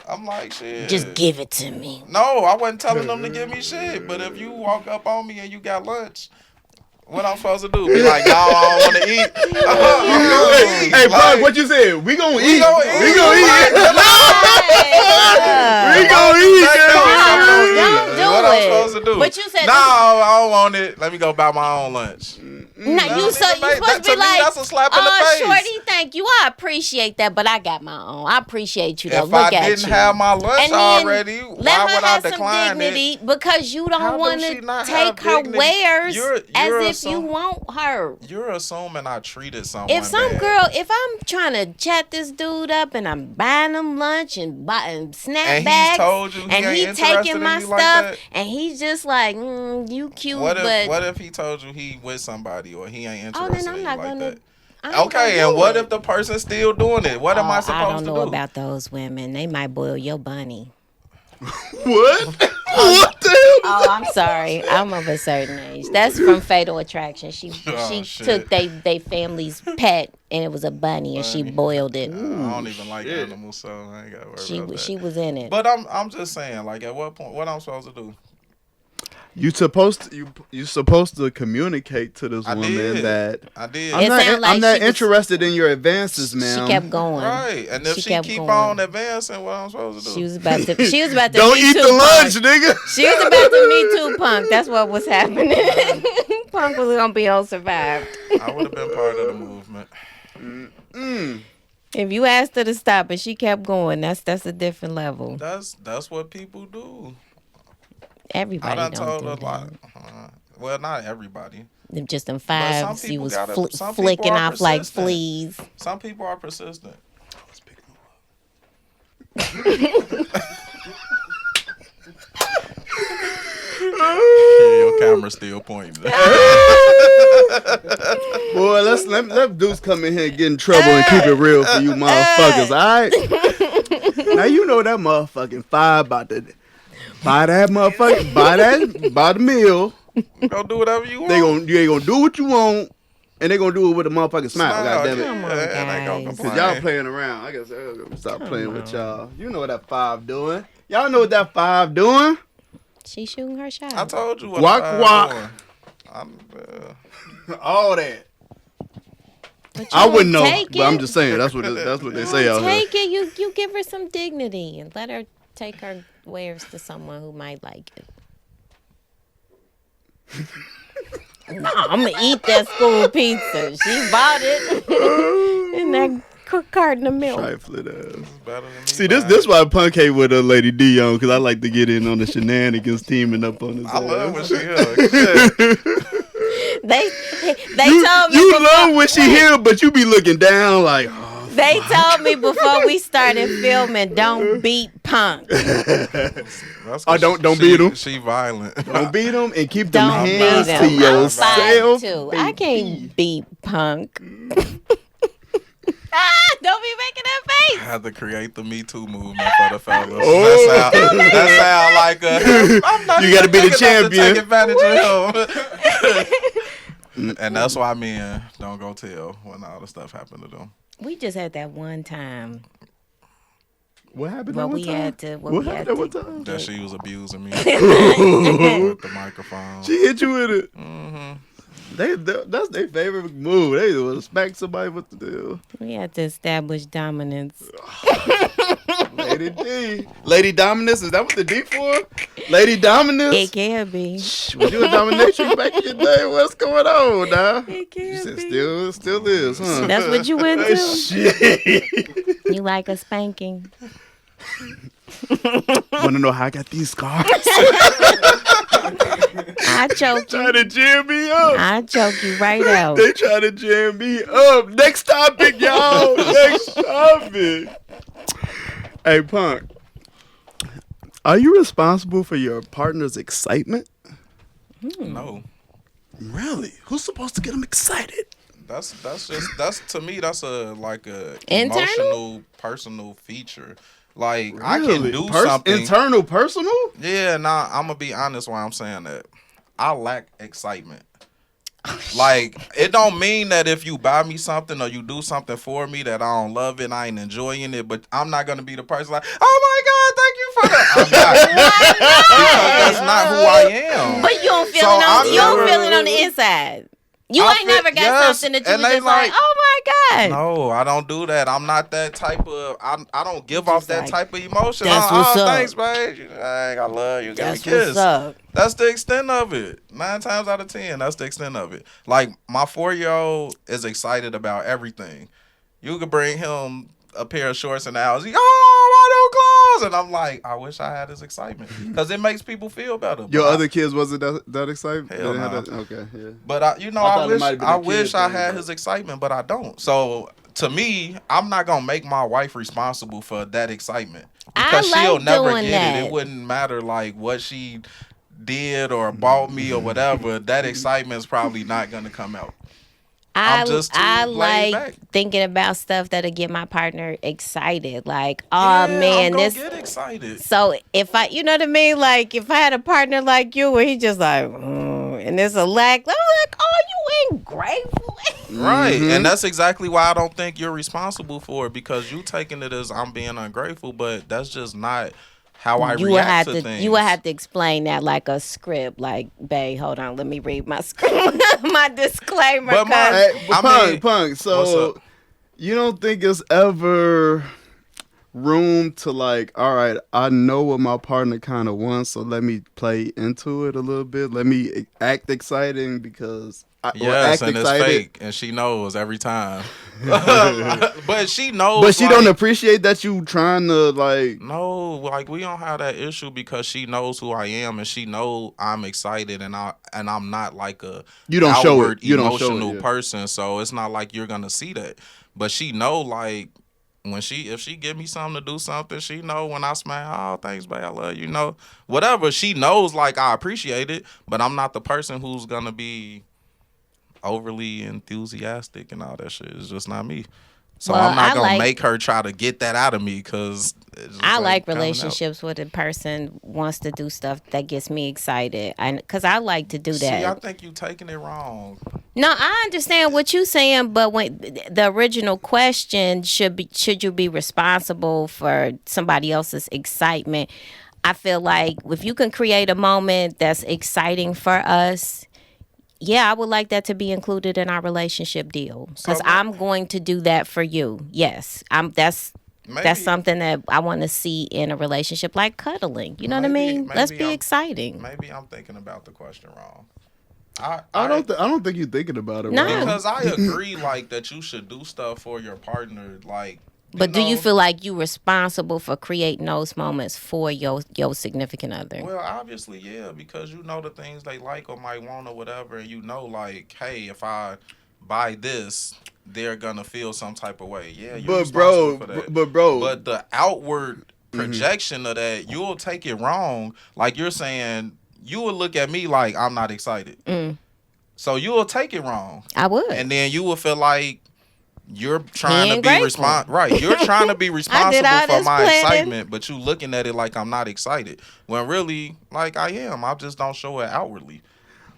C: I'm like shit.
A: Just give it to me.
C: No, I wasn't telling them to give me shit. But if you walk up on me and you got lunch, what I'm supposed to do? Be like, no, I don't want to eat.
B: Hey, bro, what you said? We gonna eat.
C: gonna eat.
B: We gonna eat. We gonna eat.
A: Don't do
C: What I'm
A: it.
C: supposed to to do?
A: But you said
C: no, I don't want it. Let me go buy my own lunch.
A: No, you supposed to be like,
C: that's a slap in the face.
A: Shorty, thank you. I appreciate that, but I got my own. I appreciate you though.
C: If
A: Look
C: I
A: at
C: didn't
A: you.
C: have my lunch
A: And then
C: already,
A: let
C: why
A: her
C: would I
A: have some
C: decline
A: dignity
C: it?
A: because you
C: How
A: don't
C: does
A: want
C: she
A: to
C: not
A: take
C: have
A: her
C: dignity?
A: wares
C: You're
A: as if you want her.
C: You're assuming I treated someone
A: If some
C: bad.
A: girl, if I'm trying to chat this dude up and I'm buying him lunch and buying snap
C: And
A: bags,
C: he's told you he
A: and
C: ain't
A: he
C: interested
A: taking
C: in
A: my
C: you
A: stuff,
C: like that?
A: and he's just like, you cute,
C: What
A: but
C: if he told you he with somebody or he ain't
A: oh,
C: interested
A: then I'm
C: in you
A: not
C: like
A: gonna.
C: that?
A: I ain't
C: Okay,
A: gonna
C: and
A: do
C: what
A: it.
C: if the person's still doing it? What am I
A: I
C: supposed
A: don't
C: to
A: know
C: do?
A: about those women. They might boil your bunny.
B: What? What the hell?
A: Oh, I'm sorry. I'm of a certain age. That's from Fatal Attraction. She
C: Oh,
A: took they family's pet and it was a bunny and she
C: Bunny.
A: boiled it.
C: I don't even like
B: shit.
C: animals, so I ain't gotta worry about that.
A: She was in it.
C: But I'm just saying, like, at what point, what I'm supposed to do?
B: You supposed to communicate to this
C: I
B: woman
C: did.
B: that
C: I did.
A: It sound like
B: I'm not
A: she was-
B: interested in your advances,
A: She
B: ma'am.
A: kept going.
C: Right, and if
A: She
C: she
A: kept
C: keep
A: going.
C: on advancing, what I'm supposed to do?
A: She was about to. She was about to.
B: Don't
A: Me
B: eat
A: Too
B: the lunch,
A: punk.
B: nigga.
A: She was about to Me Too punk. That's what was happening. Punk was gonna be on Survived.
C: I would have been part of the movement.
A: If you asked her to stop and she kept going, that's a different level.
C: That's what people do.
A: Everybody
C: I done
A: don't
C: told
A: do
C: a
A: that.
C: lot. Well, not everybody.
A: Them just them
C: But some
A: fives, you
C: people
A: was
C: some
A: flicking
C: people are
A: off like
C: persistent.
A: fleas.
C: Some people are persistent. Your camera's still pointing.
B: Boy, let Deuce come in here and get in trouble and keep it real for you motherfuckers, alright? Now you know that motherfucking five about to buy that motherfucker, buy the meal.
C: Go do whatever you want.
B: You ain't gonna do what you want, and they gonna do it with a motherfucking smile. God damn it.
A: Come on,
C: They gonna
A: guys.
C: complain.
B: Cause y'all playing around. I guess I'm gonna stop playing with y'all. You know what that five doing. Y'all know what that five doing.
A: She shooting her shot.
C: I told you what
B: Walk,
C: I'm
B: walk.
C: doing.
B: All that.
A: But you
B: I wouldn't know,
A: don't take
B: but I'm
A: it.
B: just saying that's what they say out here.
A: Take it. You give her some dignity and let her take her wares to someone who might like it. No, I'm gonna eat that school pizza. She bought it in that carton of milk.
B: Trifling ass.
C: better than me.
B: See, this why Punk hate with Lady D on, because I like to get in on the shenanigans teaming up on his
C: I love when
B: ass.
C: she hugs. Shit.
A: They
B: You,
A: told me
B: you
A: before,
B: love when she here, but you be looking down like, oh,
A: they told me before we started filming, don't beat Punk.
C: That's
B: Oh,
C: 'cause
B: don't beat him.
C: She violent.
B: don't beat them and keep them
A: Don't
B: hands
A: beat
B: to
A: him. I'm
B: yourself.
A: 5'2". I can't beat Punk. Don't be making that
C: I
A: face.
C: had to create the Me Too movement for the fellas.
B: Oh.
C: That sound like I'm not
B: You
C: even
B: gotta be the
C: big enough to
B: champion.
C: take advantage of him. And that's why men don't go tell when all the stuff happened to them.
A: We just had that one time.
B: What happened
A: Well,
B: that one
A: we
B: time?
A: had to.
B: What happened that one time?
C: That she was abusing me with the microphone.
B: She hit you with it.
C: Mm-hmm.
B: That's their favorite move. They will smack somebody with the deal.
A: We had to establish dominance.
B: Lady D. Lady Dominance, is that what the D for? Lady Dominance?
A: It can be.
B: Was you a dominatrix back in your day? What's going on, now?
A: It can
B: You said
A: be.
B: still is, huh?
A: That's what you went to.
B: Shit.
A: You like a spanking.
B: Want to know how I got these scars?
A: I choke
B: Try
A: you.
B: to jam me up.
A: I choke you right out.
B: They try to jam me up. Next topic, y'all. Next topic. Hey, Punk. Are you responsible for your partner's excitement?
C: No.
B: Really? Who's supposed to get them excited?
C: That's to me that's a
A: Internal?
C: emotional personal feature. Like I can
B: Really?
C: do something.
B: Internal, personal?
C: Yeah, nah, I'm gonna be honest why I'm saying that. I lack excitement. Like, it don't mean that if you buy me something or you do something for me that I don't love it, I ain't enjoying it, but I'm not gonna be the person like, oh my God, thank you for that. I'm not. Because that's not who I am.
A: But you don't feel
C: So
A: it
C: I'm
A: on. You don't
C: never-
A: feel it on the inside. You ain't never got something that you was just like, oh my God.
C: No, I don't do that. I'm not that type of. I don't give off that type of emotion.
A: That's what's up.
C: Thanks, babe. I love you.
A: That's
C: kiss.
A: what's up.
C: That's the extent of it. 9 times out of 10, that's the extent of it. Like my 4-year-old is excited about everything. You could bring him a pair of shorts in the house. He, my new clothes, and I'm like, I wish I had his excitement because it makes people feel better.
B: Your other kids wasn't that excited?
C: Hell no.
B: Okay, yeah.
C: But I wish I had his excitement, but I don't. So to me, I'm not gonna make my wife responsible for that excitement because she'll never get it. It wouldn't matter like what she did or bought me or whatever. That excitement is probably not gonna come out.
A: I like thinking about stuff that'll get my partner excited. Like, oh man,
C: I'm get excited.
A: So if I, you know what I mean? Like if I had a partner like you where he just like, and there's a lack, I'm like, oh, you ain't grateful.
C: Right, and that's exactly why I don't think you're responsible for it because you taking it as I'm being ungrateful, but that's just not how I react to things.
A: You would have to explain that like a script. Like, babe, hold on, let me read my script, my disclaimer.
B: But Punk. So you don't think it's ever room to like, all right, I know what my partner kind of wants, so let me play into it a little bit. Let me act exciting because.
C: Yes, and it's fake, and she knows every time. But she knows.
B: But she don't appreciate that you trying to like.
C: No, like we don't have that issue because she knows who I am, and she know I'm excited, and I'm not like a emotional person. So it's not like you're gonna see that. But she know like if she give me something to do something, she know when I smile, oh thanks, babe, I love you. Know whatever she knows, like I appreciate it, but I'm not the person who's gonna be overly enthusiastic and all that shit. It's just not me. So I'm not gonna make her try to get that out of me because
A: I like relationships where the person wants to do stuff that gets me excited, because I like to do that.
C: See, I think you taking it wrong.
A: No, I understand what you're saying, but when the original question should you be responsible for somebody else's excitement? I feel like if you can create a moment that's exciting for us. Yeah, I would like that to be included in our relationship deal because I'm going to do that for you. Yes, that's something that I want to see in a relationship, like cuddling. You know what I mean? Let's be exciting.
C: Maybe I'm thinking about the question wrong.
B: I don't think you're thinking about it wrong.
A: No,
C: because I agree like that you should do stuff for your partner, like.
A: But do you feel like you're responsible for creating those moments for your significant other?
C: Well, obviously, yeah, because you know the things they like or might want or whatever, and you know, like, hey, if I buy this, they're gonna feel some type of way. Yeah, you're responsible for that. But the outward projection of that, you'll take it wrong. Like you're saying, you will look at me like I'm not excited. So you will take it wrong.
A: I would,
C: and then you will feel like. You're trying to be right. You're trying to be responsible for my excitement, but you looking at it like I'm not excited. When really, like I am. I just don't show it outwardly.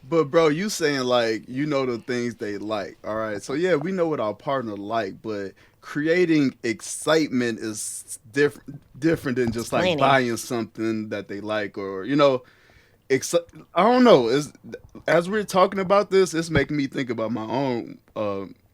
B: But bro, you saying like you know the things they like. All right, so yeah, we know what our partner like, but creating excitement is different than just like buying something that they like or you know. I don't know. As we're talking about this, it's making me think about my own.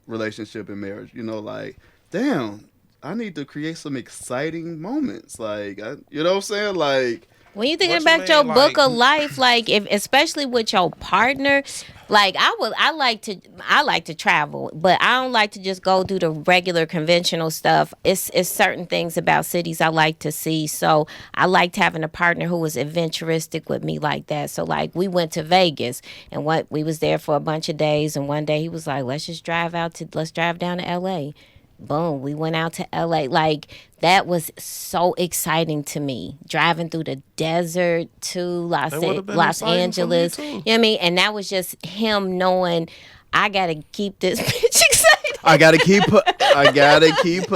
B: Relationship and marriage, you know, like, damn, I need to create some exciting moments, like, you know what I'm saying, like.
A: When you thinking about your book of life, like if especially with your partner, like I like to travel, but I don't like to just go do the regular conventional stuff. It's certain things about cities I like to see. So I liked having a partner who was adventuristic with me like that. So like we went to Vegas and we was there for a bunch of days, and one day he was like, let's drive down to LA. Boom, we went out to LA. Like, that was so exciting to me. Driving through the desert to Los Angeles. You know what I mean? And that was just him knowing I got to keep this bitch excited.
B: I gotta keep her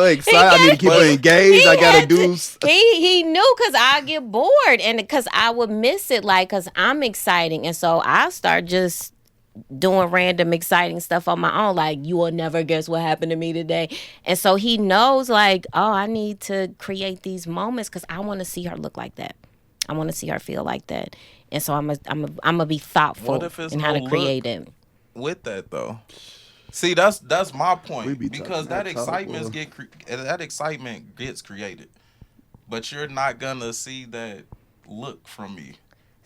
B: excited. I need to keep her engaged. I gotta do.
A: He knew because I get bored and because I would miss it. Like, because I'm exciting, and so I start just doing random exciting stuff on my own, like you will never guess what happened to me today. And so he knows, like, oh, I need to create these moments because I want to see her look like that. I want to see her feel like that. And so I'm gonna be thoughtful in how to create it.
C: with that though. See, that's my
B: We
C: point
B: be
C: because
B: talking that talk,
C: that excitement gets created, but you're not gonna see that look from me.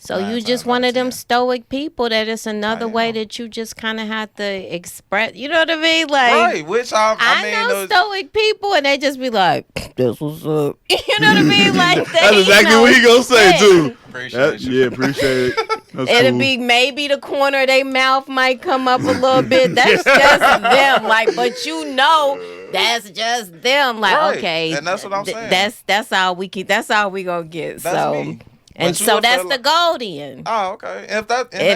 A: So
C: Nine
A: you just
C: times out
A: one
C: of
A: of them
C: 10.
A: stoic people that it's another way
C: am.
A: that you just kind of have to express. You know what I mean? Like,
C: Right, which I mean,
A: know stoic people, and they just be like, "This was up." You know what I mean? Like
B: That's exactly what he gonna say
A: yeah.
B: too.
C: appreciate you.
B: Yeah, appreciate it. That's
A: It'll
B: cool.
A: be maybe the corner of their mouth might come up a little bit. That's just them. Like, but you know, that's just them. Like,
C: Right,
A: okay,
C: and that's what I'm saying.
A: That's all we can. That's all we gonna get.
C: That's
A: so,
C: me.
A: and
C: But you
A: so
C: would
A: that's
C: feel
A: the
C: like-
A: goal then.
C: Oh, okay. If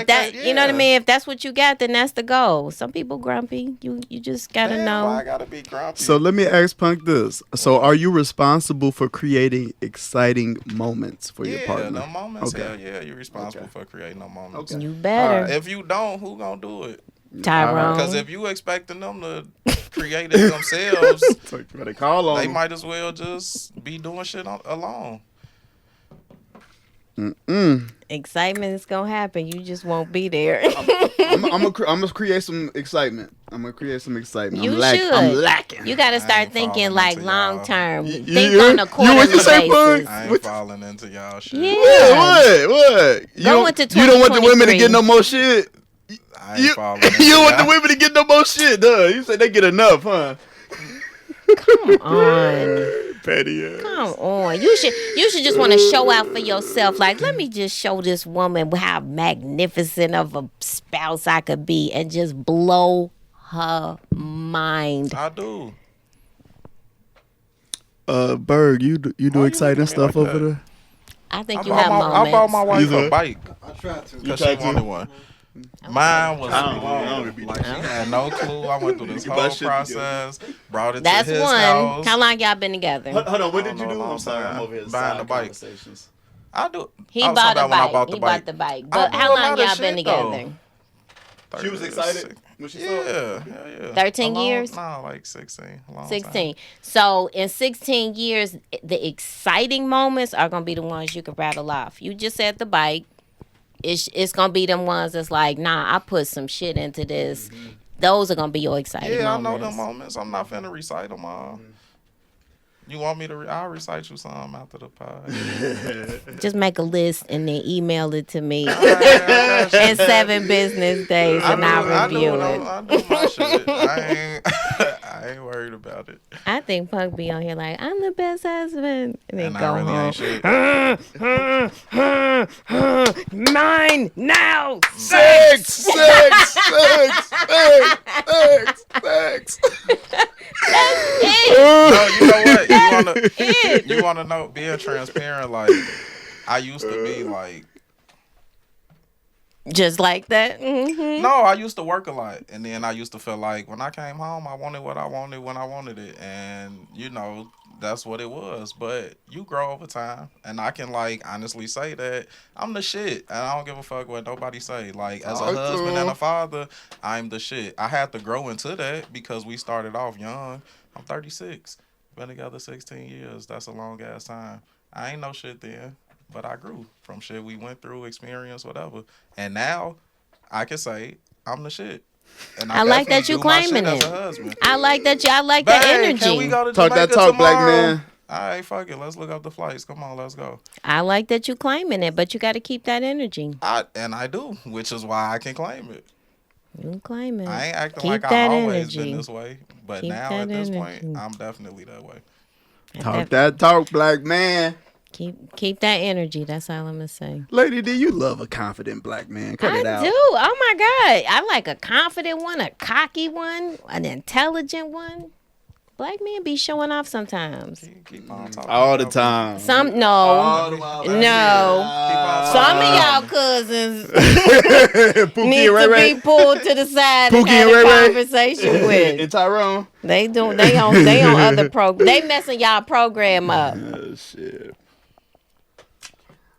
C: that
A: You know what I
C: yeah.
A: mean? If that's what you got, then that's the goal. Some people grumpy. You just gotta
C: Damn,
A: know.
C: why I gotta be grumpy.
B: So let me ask Punk this. So are you responsible for creating exciting moments for your partner?
C: no moments.
B: Okay.
C: Hell yeah, you're responsible for creating no moments.
B: Okay.
A: You better,
C: If you don't, who gonna do it?
A: Tyrone.
C: Because if you expecting them to create it themselves,
B: So you better call on
C: they
B: them.
C: might as well just be doing shit alone.
A: Excitement is gonna happen. You just won't be there.
B: I'm gonna create some excitement. I'm
A: You
B: I'm
A: should.
B: I'm lacking.
A: You gotta
C: I
A: start
C: ain't
A: thinking
C: falling
A: like
C: into
A: long
C: y'all.
A: term.
B: You-
A: Think
B: you-
A: on a
B: you
A: quarterly
B: what you say,
A: basis.
B: Pug?
C: I ain't
B: What-
C: falling into y'all shit.
A: Yeah.
B: What? You
A: Go
B: don't,
A: into
B: you don't want the women to
A: 2023.
B: get no more shit.
C: I ain't
B: You,
C: falling into
B: you don't want the
C: y'all.
B: women to get no more shit, duh. You said they get enough, huh?
A: Come on.
B: Petty ass.
A: Come on. You should just want to show out for yourself. Like, let me just show this woman how magnificent of a spouse I could be and just blow her mind.
C: I do.
B: Berg, you do
C: Why you
B: exciting
C: looking at me
B: stuff
C: like
B: over
C: that?
B: there?
A: I think
C: I
A: you have
C: bought my
A: moments.
C: wife
B: You
C: a
B: said?
C: bike
D: I tried to.
C: because
B: tried
C: she
B: to?
C: wanted one. Mine was
B: I don't be
C: like
B: doing
C: she had no clue. I went through this
B: Get my
C: whole
B: shit
C: process. Brought it
A: That's
C: to his
A: one.
C: house.
A: How long y'all been together?
B: Hold on, what
C: I
B: did
C: don't
B: you
C: know
B: do?
C: a long
B: I'm sorry,
C: time.
B: I'm over here.
C: Buying
B: Side
C: the bike.
B: conversations.
C: I do.
A: He
C: I was
A: bought
C: talking
A: a
C: about when I
A: bike.
C: bought the
A: He
C: bike.
A: bought the bike.
C: I
A: But
C: do
A: how
C: a lot
A: long
C: of
A: y'all
C: shit,
A: been together?
B: She was excited when she saw it.
C: Yeah.
A: 13 years?
C: No, like 16. A long
A: 16. So in 16 years, the exciting moments are gonna be the ones you can rattle off. You just said the bike. It's gonna be them ones that's like, nah, I put some shit into this. Those are gonna be your exciting
C: Yeah, I
A: moments.
C: know them moments. I'm not finna recite them all. You want me to? I'll recite you some after the pod.
A: Just make a list and then email it to me
C: I got you.
A: in 7 business days, and I'll review it.
C: I do my shit. I ain't worried about it.
A: I think Punk be on here like, I'm the best husband, and then
C: And
A: go
C: I really
A: home.
C: ain't shit.
A: Mine now.
B: Sex.
C: No, you know what?
A: It.
C: You wanna know? Being transparent, like I used to be like.
A: Just like that. Mm-hmm.
C: No, I used to work a lot, and then I used to feel like when I came home, I wanted what I wanted when I wanted it, and that's what it was. But you grow over time, and I can like honestly say that I'm the shit, and I don't give a fuck what nobody say. Like as a
B: Talk to
C: husband and
B: him.
C: a father, I'm the shit. I had to grow into that because we started off young. I'm 36, been together 16 years. That's a long ass time. I ain't no shit then. But I grew from shit we went through, experience, whatever. And now I can say I'm the shit. And
A: I like that
C: definitely
A: you
C: do my shit
A: claiming
C: as
A: it.
C: a husband.
A: I like that. I like that
C: Babe,
A: energy.
C: Can we go to
B: Talk
C: Jamaica
B: that talk, black
C: tomorrow?
B: man.
C: All right, fuck it. Let's look up the flights. Come on, let's go.
A: I like that you claiming it, but you got to keep that energy.
C: I do, which is why I can claim it.
A: You claim it.
C: I ain't acting
A: Keep
C: like
A: that
C: I've always
A: energy.
C: been this way. But
A: Keep
C: now
A: that
C: at this
A: energy.
C: point, I'm definitely that way.
B: Talk that talk, black man.
A: Keep that energy. That's all I'm gonna say.
B: Lady D, you love a confident black man. Cut it
A: I
B: out.
A: do. Oh my God. I like a confident one, a cocky one, an intelligent one. Black men be showing off sometimes.
C: Keep on talking.
B: All the time.
A: Some no.
B: All the while.
A: No. Some of y'all cousins
B: Pookie
A: need
B: and Ray
A: to
B: Ray.
A: be pulled to the side
B: Pookie
A: and have
B: and Ray
A: a
B: Ray.
A: conversation with.
B: And Tyrone.
A: They on other program. They messing y'all program up.
B: Oh, shit.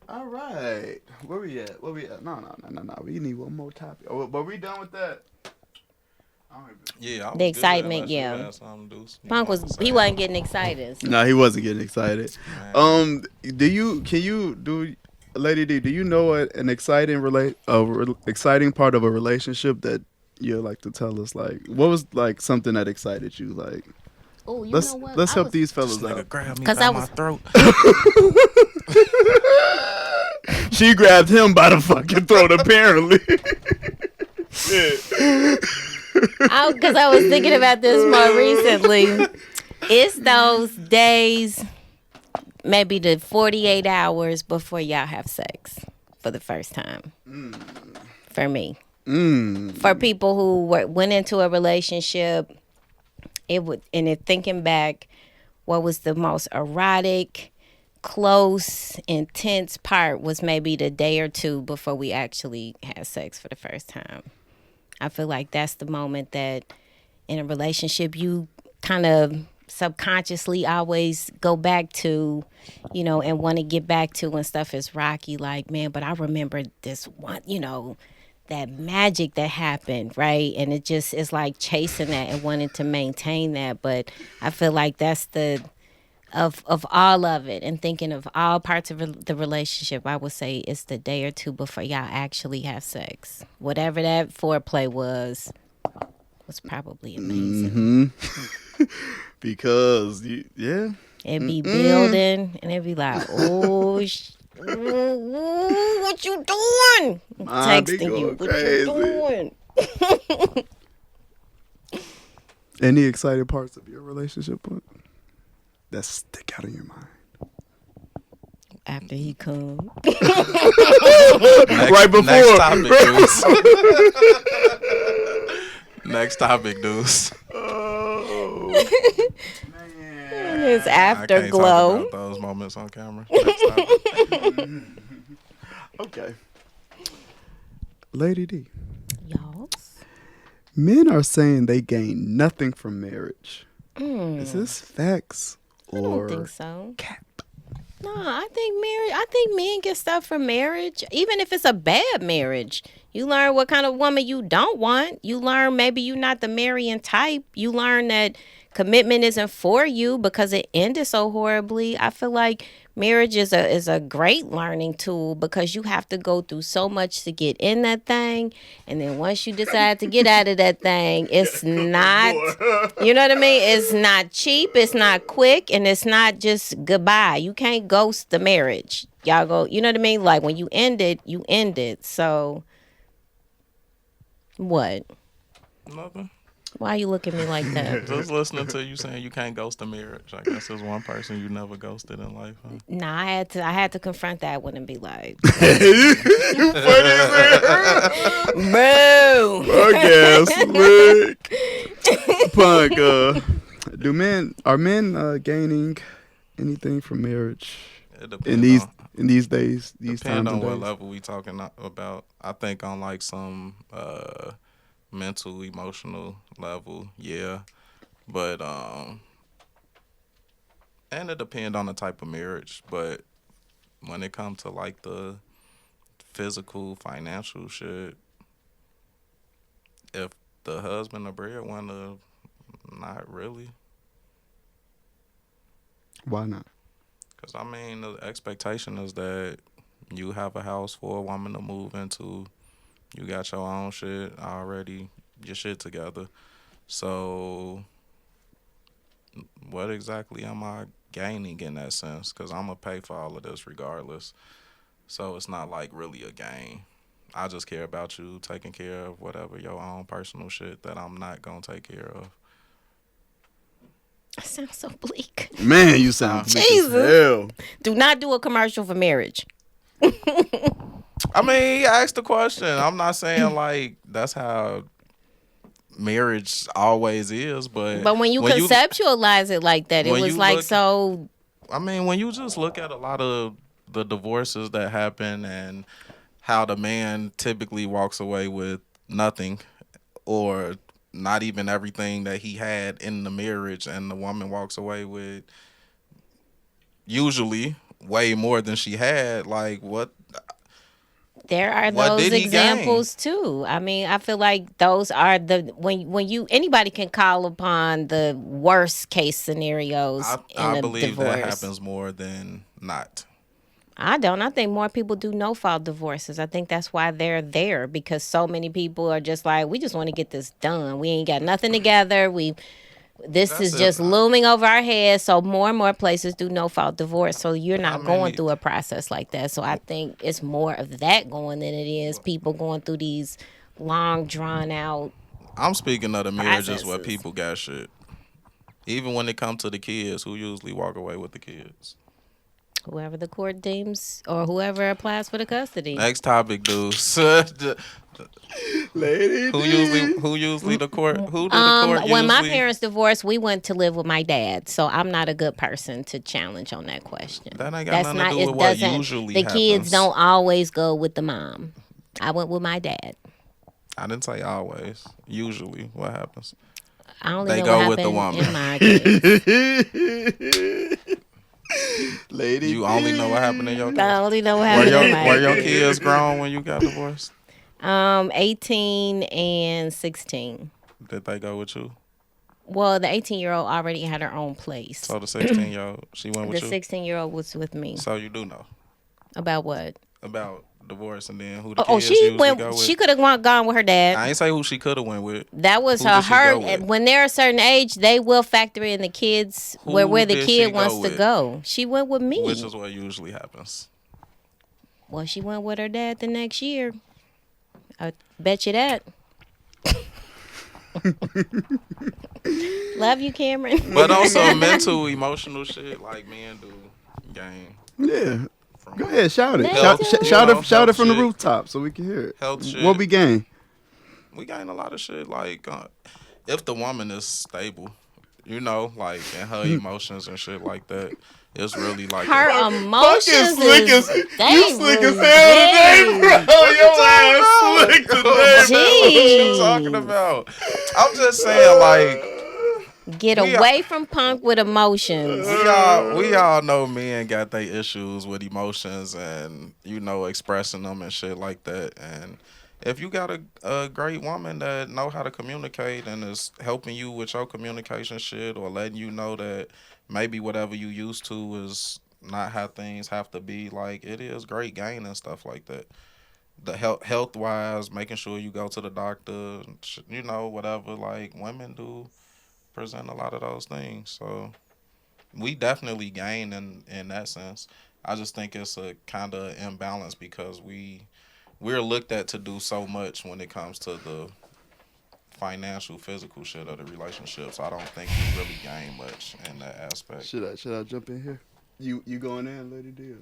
B: All right. Where we at? No. We need one more topic. Oh, but we done with that?
C: Yeah, I was
A: The
C: good
A: excitement,
C: unless you
A: yeah.
C: had something, Deuce. You
A: Punk
C: know what I'm
A: he
C: saying?
A: wasn't getting excited.
B: No, he wasn't getting excited.
C: Man.
B: Lady D, do you know an exciting exciting part of a relationship that you'd like to tell us? Like, what was like something that excited you? Like,
A: Oh, you
B: let's
A: know what?
B: let's
A: I
B: help
A: was-
B: these
C: This
B: fellas
C: nigga
B: out.
C: grabbed me
A: 'Cause
C: by
A: I
C: my
A: was-
C: throat.
B: She grabbed him by the fucking throat, apparently.
A: Because I was thinking about this more recently. It's those days, maybe the 48 hours before y'all have sex for the first time. For me. For people who went into a relationship, thinking back, what was the most erotic, close, intense part was maybe the day or two before we actually had sex for the first time. I feel like that's the moment that in a relationship you kind of subconsciously always go back to, and want to get back to when stuff is rocky. Like, man, but I remember this one, that magic that happened, right? And it just is like chasing that and wanting to maintain that. But I feel like that's of all of it, and thinking of all parts of the relationship, I would say it's the day or two before y'all actually have sex. Whatever that foreplay was probably amazing.
B: Because yeah.
A: It'd be building, and it'd be like, oh, what you doing?
B: I be
A: Texting you,
B: going
A: what
B: crazy.
A: you doing?
B: Any exciting parts of your relationship that stick out in your mind?
A: After he come.
B: Right before.
C: Next topic, Deuce. Next topic, Deuce.
B: Oh,
A: His
C: I can't talk
A: afterglow.
C: about those moments on camera. Next topic.
B: okay. Lady D,
A: Y'all.
B: men are saying they gain nothing from marriage. Is this facts
A: I
B: or
A: don't think so.
B: cap?
A: No, I think men get stuff from marriage, even if it's a bad marriage. You learn what kind of woman you don't want. You learn maybe you're not the marrying type. You learn that commitment isn't for you because it ended so horribly. I feel like marriage is a great learning tool because you have to go through so much to get in that thing, and then once you decide to get out of that thing, it's not, you know what I mean? It's not cheap, it's not quick, and it's not just goodbye. You can't ghost the marriage. Y'all go, you know what I mean? Like when you end it, you end it. So what?
C: Nothing.
A: Why you look at me like that?
C: Just listening to you saying you can't ghost a marriage. I guess there's one person you never ghosted in life. Huh?
A: Nah, I had to confront that one and be like,
B: You funny as hell.
A: boo.
B: Punk ass Punk. Are men gaining anything from marriage
C: It
B: in
C: depends
B: these days? These
C: depend
B: times
C: on
B: and
C: what
B: days?
C: level we talking about. I think on like some mental, emotional level, yeah. But and it depend on the type of marriage. But when it comes to like the physical, financial shit, if the husband or breadwinner, not really.
B: Why not?
C: Because, I mean, the expectation is that you have a house for a woman to move into. You got your own shit already, your shit together. So, what exactly am I gaining in that sense? Because I'm going to pay for all of this regardless. So, it's not like really a gain. I just care about you taking care of whatever your own personal shit that I'm not going to take care of.
A: That sounds so bleak.
B: Man, you sound bleak as
A: Jesus.
B: hell.
A: Do not do a commercial for marriage.
C: I mean, he asked the question. I'm not saying like that's how marriage always is, but
A: But when you conceptualize it like that, it
C: when
A: was
C: you
A: like
C: look-
A: so.
C: I mean, when you just look at a lot of the divorces that happen and how the man typically walks away with nothing or not even everything that he had in the marriage, and the woman walks away with usually way more than she had, like what?
A: There are
C: What
A: those
C: did he
A: examples too. I mean, I feel like those are the when you anybody can call upon the worst case scenarios
C: I
A: in a
C: believe
A: divorce.
C: that happens more than not.
A: I don't. I think more people do no fault divorces. I think that's why they're there, because so many people are just like, we just want to get this done. We ain't got nothing together. This
C: That's
A: is
C: it.
A: just looming over our heads. So more and more places do no fault divorce. So you're
C: How
A: not going
C: many?
A: through a process like that. So I think it's more of that going than it is people going through these long drawn out
C: I'm speaking of the marriages where
A: processes.
C: people got shit. Even when it comes to the kids, who usually walk away with the kids.
A: Whoever the court deems or whoever applies for the custody.
C: Next topic, Deuce.
B: Lady
C: Who
B: D.
C: usually the court? Who do the court
A: When my
C: usually?
A: parents divorced, we went to live with my dad. So I'm not a good person to challenge on that question.
C: That ain't got
A: That's
C: nothing
A: not.
C: to do
A: It
C: with what
A: doesn't.
C: usually
A: The
C: happens.
A: kids don't always go with the mom. I went with my dad.
C: I didn't say always. Usually, what happens?
A: I only
C: They
A: know
C: go
A: what
C: with the
A: happened
C: woman.
A: in my case.
B: Lady
C: You only know what happened in your
A: I
C: case.
A: only know what
C: Were
A: happened
C: your
A: in my
C: were your
A: case.
C: kids grown when you got divorced?
A: 18 and 16.
C: Did they go with you?
A: Well, the 18-year-old already had her own place.
C: So the 16-year-old, she went
A: The
C: with you.
A: 16-year-old was with me.
C: So you do know
A: About what?
C: about divorce and then who the
A: Oh,
C: kids
A: she
C: usually
A: went.
C: go with.
A: She could have gone with her dad.
C: I ain't say who she could have went with.
A: That was
C: Who
A: her.
C: did she go
A: Her.
C: with?
A: When they're a certain age, they will factor in the kids
C: Who
A: where the
C: did
A: kid
C: she go
A: wants to
C: with?
A: go. She went with me.
C: Which is what usually happens.
A: Well, she went with her dad the next year. I bet you that. Love you, Cameron.
C: But on some mental, emotional shit like men do, game.
B: Yeah.
C: From
B: Go ahead, shout it.
A: They
B: Shout,
A: do.
B: sh-
C: You
B: shout
C: know,
B: it. Shout it
C: health
B: from the
C: shit.
B: rooftop so we can hear it.
C: Health shit.
B: What we gain?
C: We gain a lot of shit. Like, if the woman is stable, you know, like, and her emotions and shit like that, it's really like
A: Her emotions
B: slick
A: is.
B: as-
A: They
B: you slick as
A: was
B: hell today,
A: very-
B: bro. Your ass slick today,
C: What you
A: Jeez.
C: talking about? I'm just saying, like,
A: Get
C: We are-
A: away from punk with emotions.
C: we all know men got their issues with emotions and, you know, expressing them and shit like that. And if you got a great woman that know how to communicate and is helping you with your communication shit or letting you know that maybe whatever you used to is not how things have to be, like, it is great gain and stuff like that. The health wise, making sure you go to the doctor, you know, whatever, like, women do present a lot of those things. So we definitely gain in that sense. I just think it's a kind of imbalance because we're looked at to do so much when it comes to the financial, physical shit of the relationship. So I don't think we really gain much in that aspect.
B: Should I jump in here? You going in, Lady D?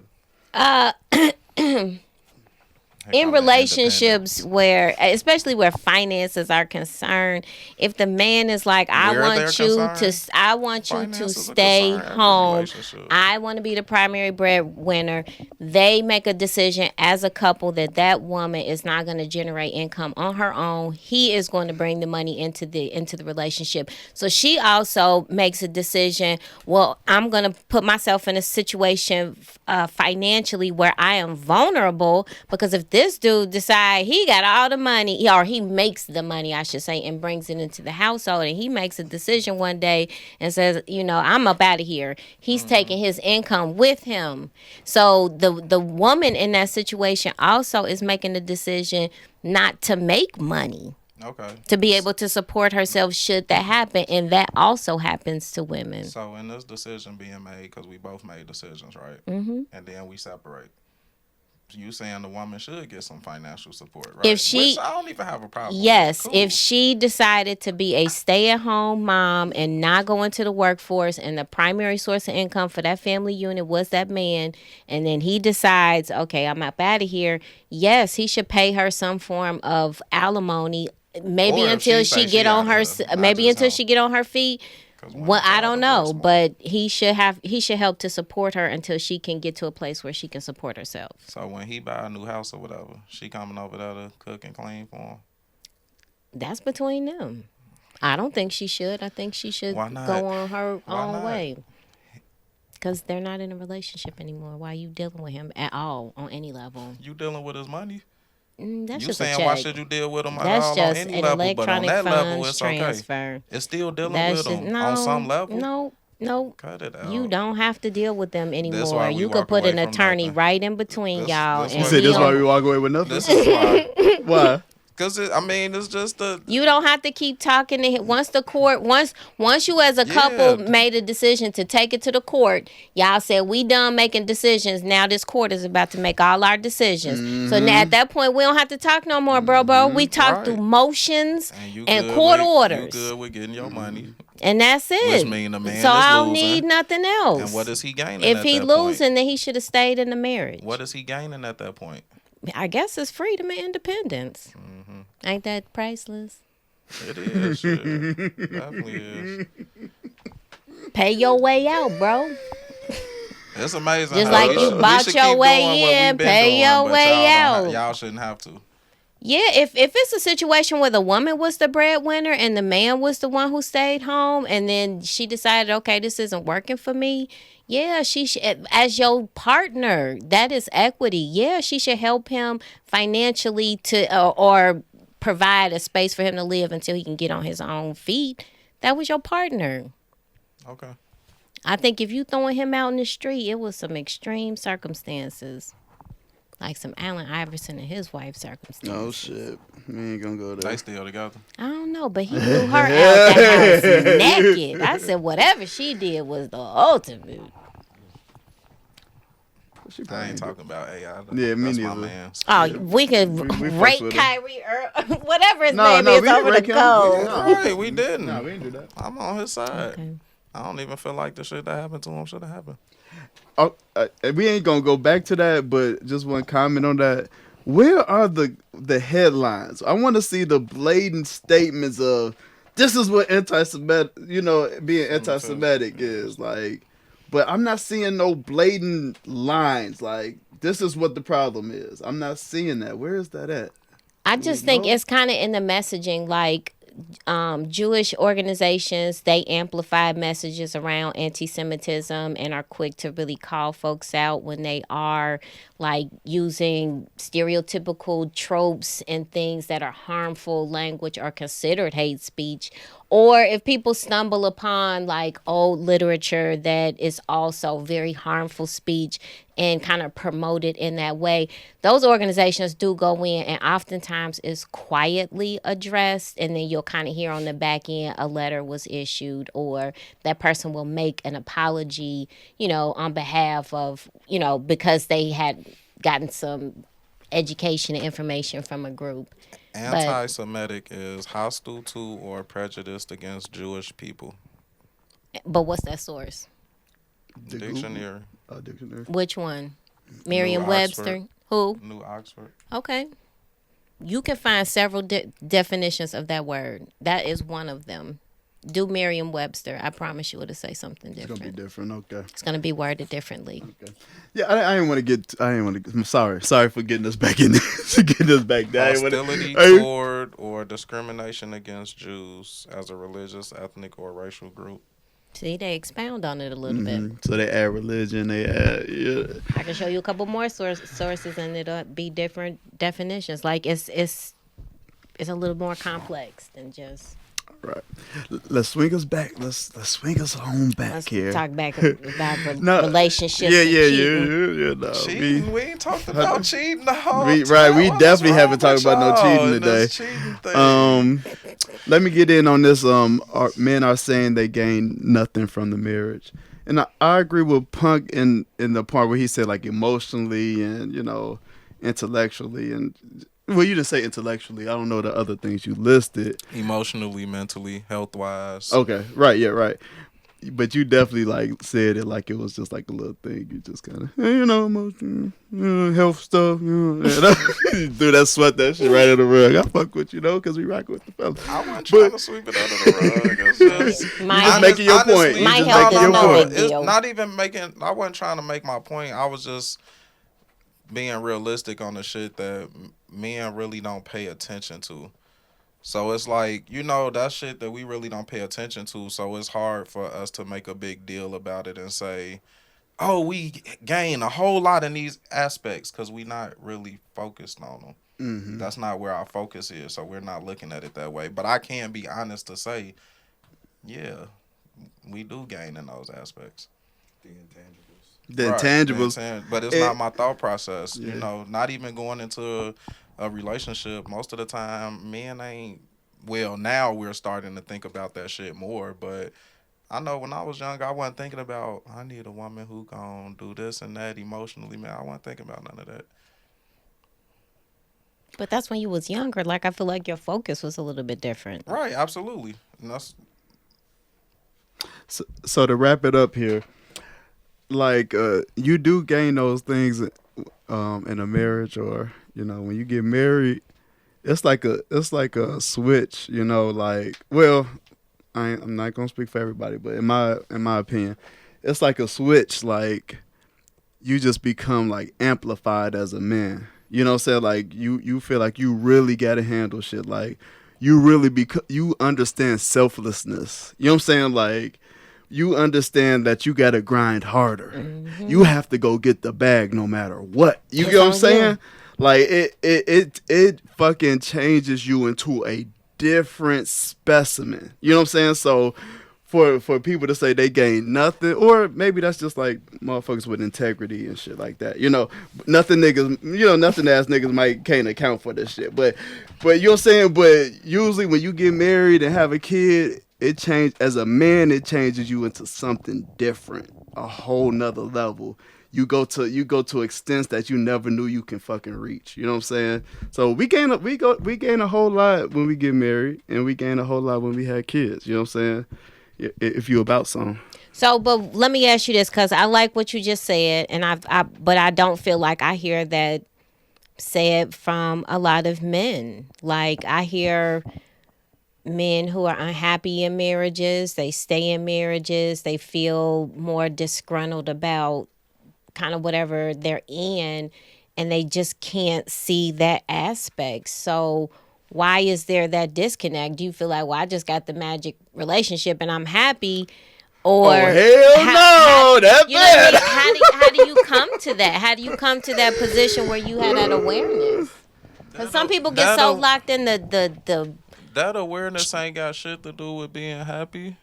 A: In
C: Kinda
A: relationships where, especially where finances are concerned, if the man is like, I
C: Where
A: want
C: they're
A: you to
C: concerned, finances are
A: stay
C: concerned in every
A: home,
C: relationship.
A: I want to be the primary breadwinner, they make a decision as a couple that woman is not going to generate income on her own. He is going to bring the money into the relationship. So she also makes a decision, well, I'm going to put myself in a situation financially where I am vulnerable, because if this dude decide he got all the money, or he makes the money, I should say, and brings it into the household, and he makes a decision one day and says, you know, I'm up out of here. He's taking his income with him. So the woman in that situation also is making the decision not to make money,
C: Okay.
A: to be able to support herself should that happen, and that also happens to women.
C: So in this decision being made, because we both made decisions, right? Mm-hmm. And then we separate. You saying the woman should get some financial support, right?
A: If she-
C: Which I don't even have a problem with.
A: Yes,
C: Cool.
A: if she decided to be a stay-at-home mom and not go into the workforce, and the primary source of income for that family unit was that man, and then he decides, okay, I'm up out of here, yes, he should pay her some form of alimony, maybe
C: Or if
A: until
C: she
A: she
C: say
A: get
C: she
A: on her,
C: outta here,
A: maybe
C: not
A: until
C: just
A: she get on her feet.
C: 'Cause
A: Well,
C: women
A: I
C: got
A: don't
C: a
A: know,
C: divorce money.
A: but he should help to support her until she can get to a place where she can support herself.
C: So when he buy a new house or whatever, she coming over there to cook and clean for him.
A: That's between them. I don't think she should. I think she should
C: Why not?
A: go on her
C: Why
A: own
C: not?
A: way. Because they're not in a relationship anymore. Why are you dealing with him at all on any level?
C: You dealing with his money.
A: That's
C: You
A: just
C: saying
A: a
C: why
A: check.
C: should you deal with him at
A: That's
C: all on
A: just
C: any
A: an
C: level? But on
A: electronic
C: that level,
A: funds
C: it's okay.
A: transfer.
C: It's still dealing
A: That's
C: with
A: just
C: him on some level.
A: No, No,
C: Cut it out.
A: you don't have to deal with them
C: That's
A: anymore.
C: why we
A: You could
C: walk
A: put
C: away
A: an
C: from
A: attorney
C: nothing.
A: right in between y'all,
C: This
B: You
A: and
B: said
A: he
B: this why
A: don't.
B: we walk away with nothing?
C: This is why.
B: Why?
C: Because, I mean, it's just the...
A: You don't have to keep talking to him. Once the court, once you as a couple
C: Yeah.
A: made a decision to take it to the court, y'all said we done making decisions. Now this court is about to make all our decisions. So now at that point we don't have to talk no more, bro. We talk
C: Right.
A: through motions
C: And you
A: and
C: good
A: court
C: with,
A: orders,
C: You good with getting your money.
A: and that's it.
C: Which mean the man
A: so
C: is
A: I don't
C: losing.
A: need nothing else.
C: And what is he gaining
A: if
C: at
A: he
C: that
A: losing,
C: point?
A: then he should have stayed in the marriage.
C: What is he gaining at that point?
A: I guess it's freedom and independence. Ain't that priceless?
C: It is. Shit. Definitely is.
A: Pay your way out, bro.
C: It's amazing.
A: Just
C: how
A: like
C: we
A: you
C: should-
A: bought
C: we should
A: your
C: keep
A: way
C: doing what
A: in,
C: we've been
A: pay
C: doing,
A: your
C: but
A: way
C: y'all don't
A: out.
C: y'all shouldn't have to.
A: Yeah, if it's a situation where the woman was the breadwinner and the man was the one who stayed home, and then she decided, okay, this isn't working for me. Yeah, she should, as your partner, that is equity. Yeah, she should help him financially to or provide a space for him to live until he can get on his own feet. That was your partner.
C: Okay.
A: I think if you throwing him out in the street, it was some extreme circumstances. Like some Allen Iverson and his wife circumstances.
B: Oh shit, we ain't gonna go there.
C: They still together.
A: I don't know, but he threw her out the house naked. I said whatever she did was the ultimate.
B: She
C: I
B: probably
C: ain't talking about AI.
B: Yeah, me
C: That's my
B: neither.
C: man.
A: Oh, we could
B: we fucks
A: rate
B: with him.
A: Kyrie or whatever his
B: No,
A: name
B: no,
A: is
B: we didn't
A: over
B: rate
A: the
B: him.
A: goal.
B: No.
C: Right, we didn't.
B: No, we didn't do that.
C: I'm on his side.
A: Okay.
C: I don't even feel like the shit that happened to him should have happened.
B: Oh, we ain't gonna go back to that, but just one comment on that. Where are the headlines? I want to see the blatant statements of this is what anti-Semitic, being anti-Semitic is like. But I'm not seeing no blatant lines like this is what the problem is. I'm not seeing that. Where is that at?
A: I just think
B: No.
A: it's kind of in the messaging, like Jewish organizations, they amplify messages around anti-Semitism and are quick to really call folks out when they are like using stereotypical tropes and things that are harmful language or considered hate speech. Or if people stumble upon like old literature that is also very harmful speech and kind of promote it in that way, those organizations do go in and oftentimes is quietly addressed, and then you'll kind of hear on the back end a letter was issued or that person will make an apology, on behalf of, because they had gotten some education and information from a group.
C: Anti-Semitic is hostile to or prejudiced against Jewish people.
A: But what's that source?
B: The
C: Dictionary.
B: Google? Dictionary.
A: Which one? Merriam-Webster? Who?
C: New Oxford.
A: Okay. You can find several definitions of that word. That is one of them. Do Merriam-Webster. I promise you it'll say something
B: It's
A: different.
B: gonna be different. Okay.
A: It's going to be worded differently.
B: Okay. Yeah, I didn't want to get. I'm sorry for getting us back in. Getting us back there.
C: Hostility toward or discrimination against Jews as a religious, ethnic, or racial group.
A: See, they expound on it a little bit.
B: So they add religion. They add. Yeah.
A: I can show you a couple more sources and it'll be different definitions. Like it's a little more complex than just.
B: Right. Let's swing us back. Let's swing us home back
A: Let's
B: here.
A: talk back about
B: No,
A: relationships.
B: Yeah,
A: and
B: yeah,
A: cheating.
B: yeah. No,
C: Cheating? We ain't talked about cheating the whole
B: we
C: time.
B: we
C: What
B: definitely
C: is
B: haven't
C: wrong
B: talked about no
C: with
B: cheating
C: y'all and
B: today.
C: this cheating thing?
B: Let me get in on this. Men are saying they gain nothing from the marriage, and I agree with Punk in the part where he said like emotionally and intellectually and. Well, you didn't say intellectually. I don't know the other things you listed.
C: Emotionally, mentally, health-wise.
B: Okay, right, yeah, right. But you definitely like said it like it was just like a little thing. You just kind of, emotion, health stuff. You threw that sweat that shit right in the rug. I fuck with you because we rock with the fellas.
C: I wasn't trying to sweep it under the rug. It's just,
A: My-
B: You just making your point.
C: honestly,
B: You
A: My
B: just
A: health
B: making
A: is
B: your
A: no
B: point.
A: big deal.
C: It's not even making. I wasn't trying to make my point. I was just being realistic on the shit that men really don't pay attention to. So it's like, that shit that we really don't pay attention to. So it's hard for us to make a big deal about it and say, oh, we gain a whole lot in these aspects because we not really focused on them.
B: Mm-hmm.
C: That's not where our focus is. So we're not looking at it that way. But I can be honest to say, yeah, we do gain in those aspects.
D: The intangibles.
B: The
C: Right,
B: intangibles.
C: but it's
B: It-
C: not my thought process.
B: Yeah.
C: You know, not even going into a relationship. Most of the time, men ain't. Well, now we're starting to think about that shit more. But I know when I was young, I wasn't thinking about I need a woman who gon' do this and that emotionally. Man, I wasn't thinking about none of that.
A: But that's when you was younger. Like, I feel like your focus was a little bit different.
C: Right, absolutely. And that's
B: So to wrap it up here, like you do gain those things in a marriage, or when you get married, it's like a switch. Like, well, I'm not gonna speak for everybody, but in my opinion, it's like a switch. Like, you just become like amplified as a man. You know what I'm saying? Like, you feel like you really gotta handle shit. Like, you really you understand selflessness. You know what I'm saying? Like, you understand that you gotta grind harder.
A: Mm-hmm.
B: You have to go get the bag no matter what. You
A: It's
B: get what I'm
A: on
B: saying?
A: you.
B: Like, it fucking changes you into a different specimen. You know what I'm saying? So for people to say they gain nothing, or maybe that's just like motherfuckers with integrity and shit like that. Nothing ass niggas can't account for this shit. But you know what I'm saying? But usually when you get married and have a kid, as a man, it changes you into something different, a whole nother level. You go to extents that you never knew you can fucking reach. You know what I'm saying? So we gain a whole lot when we get married, and we gain a whole lot when we have kids. You know what I'm saying? If you about something.
A: So, but let me ask you this, because I like what you just said, and but I don't feel like I hear that said from a lot of men. Like, I hear men who are unhappy in marriages, they stay in marriages, they feel more disgruntled about kind of whatever they're in, and they just can't see that aspect. So why is there that disconnect? Do you feel like, well, I just got the magic relationship and I'm happy? Or
B: hell no, that's
A: you know what I
B: bad.
A: mean? How do you come to that? How do you come to that position where you had that awareness? Because some people get so locked in the
C: that awareness ain't got shit to do with being happy.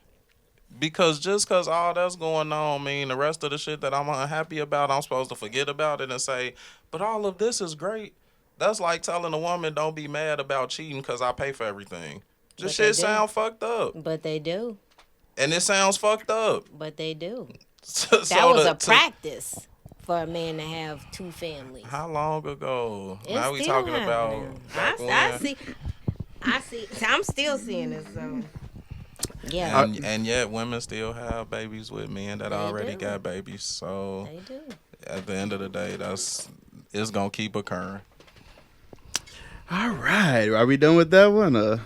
C: Because just because all that's going on mean the rest of the shit that I'm unhappy about, I'm supposed to forget about it and say, but all of this is great. That's like telling a woman, don't be mad about cheating because I pay for everything. Just shit sound fucked up.
A: But they do.
C: And it sounds fucked up.
A: But they do.
C: So
A: That was a practice for a man to have two families.
C: How long ago?
A: It's
C: now we
A: still
C: talking about
A: happening.
C: back
A: I
C: when.
A: see. I'm still seeing it. So yeah,
C: And yet women still have babies with men that
A: They
C: already
A: do.
C: got babies. So
A: they do.
C: at the end of the day, it's gonna keep occurring.
B: All right, are we done with that one?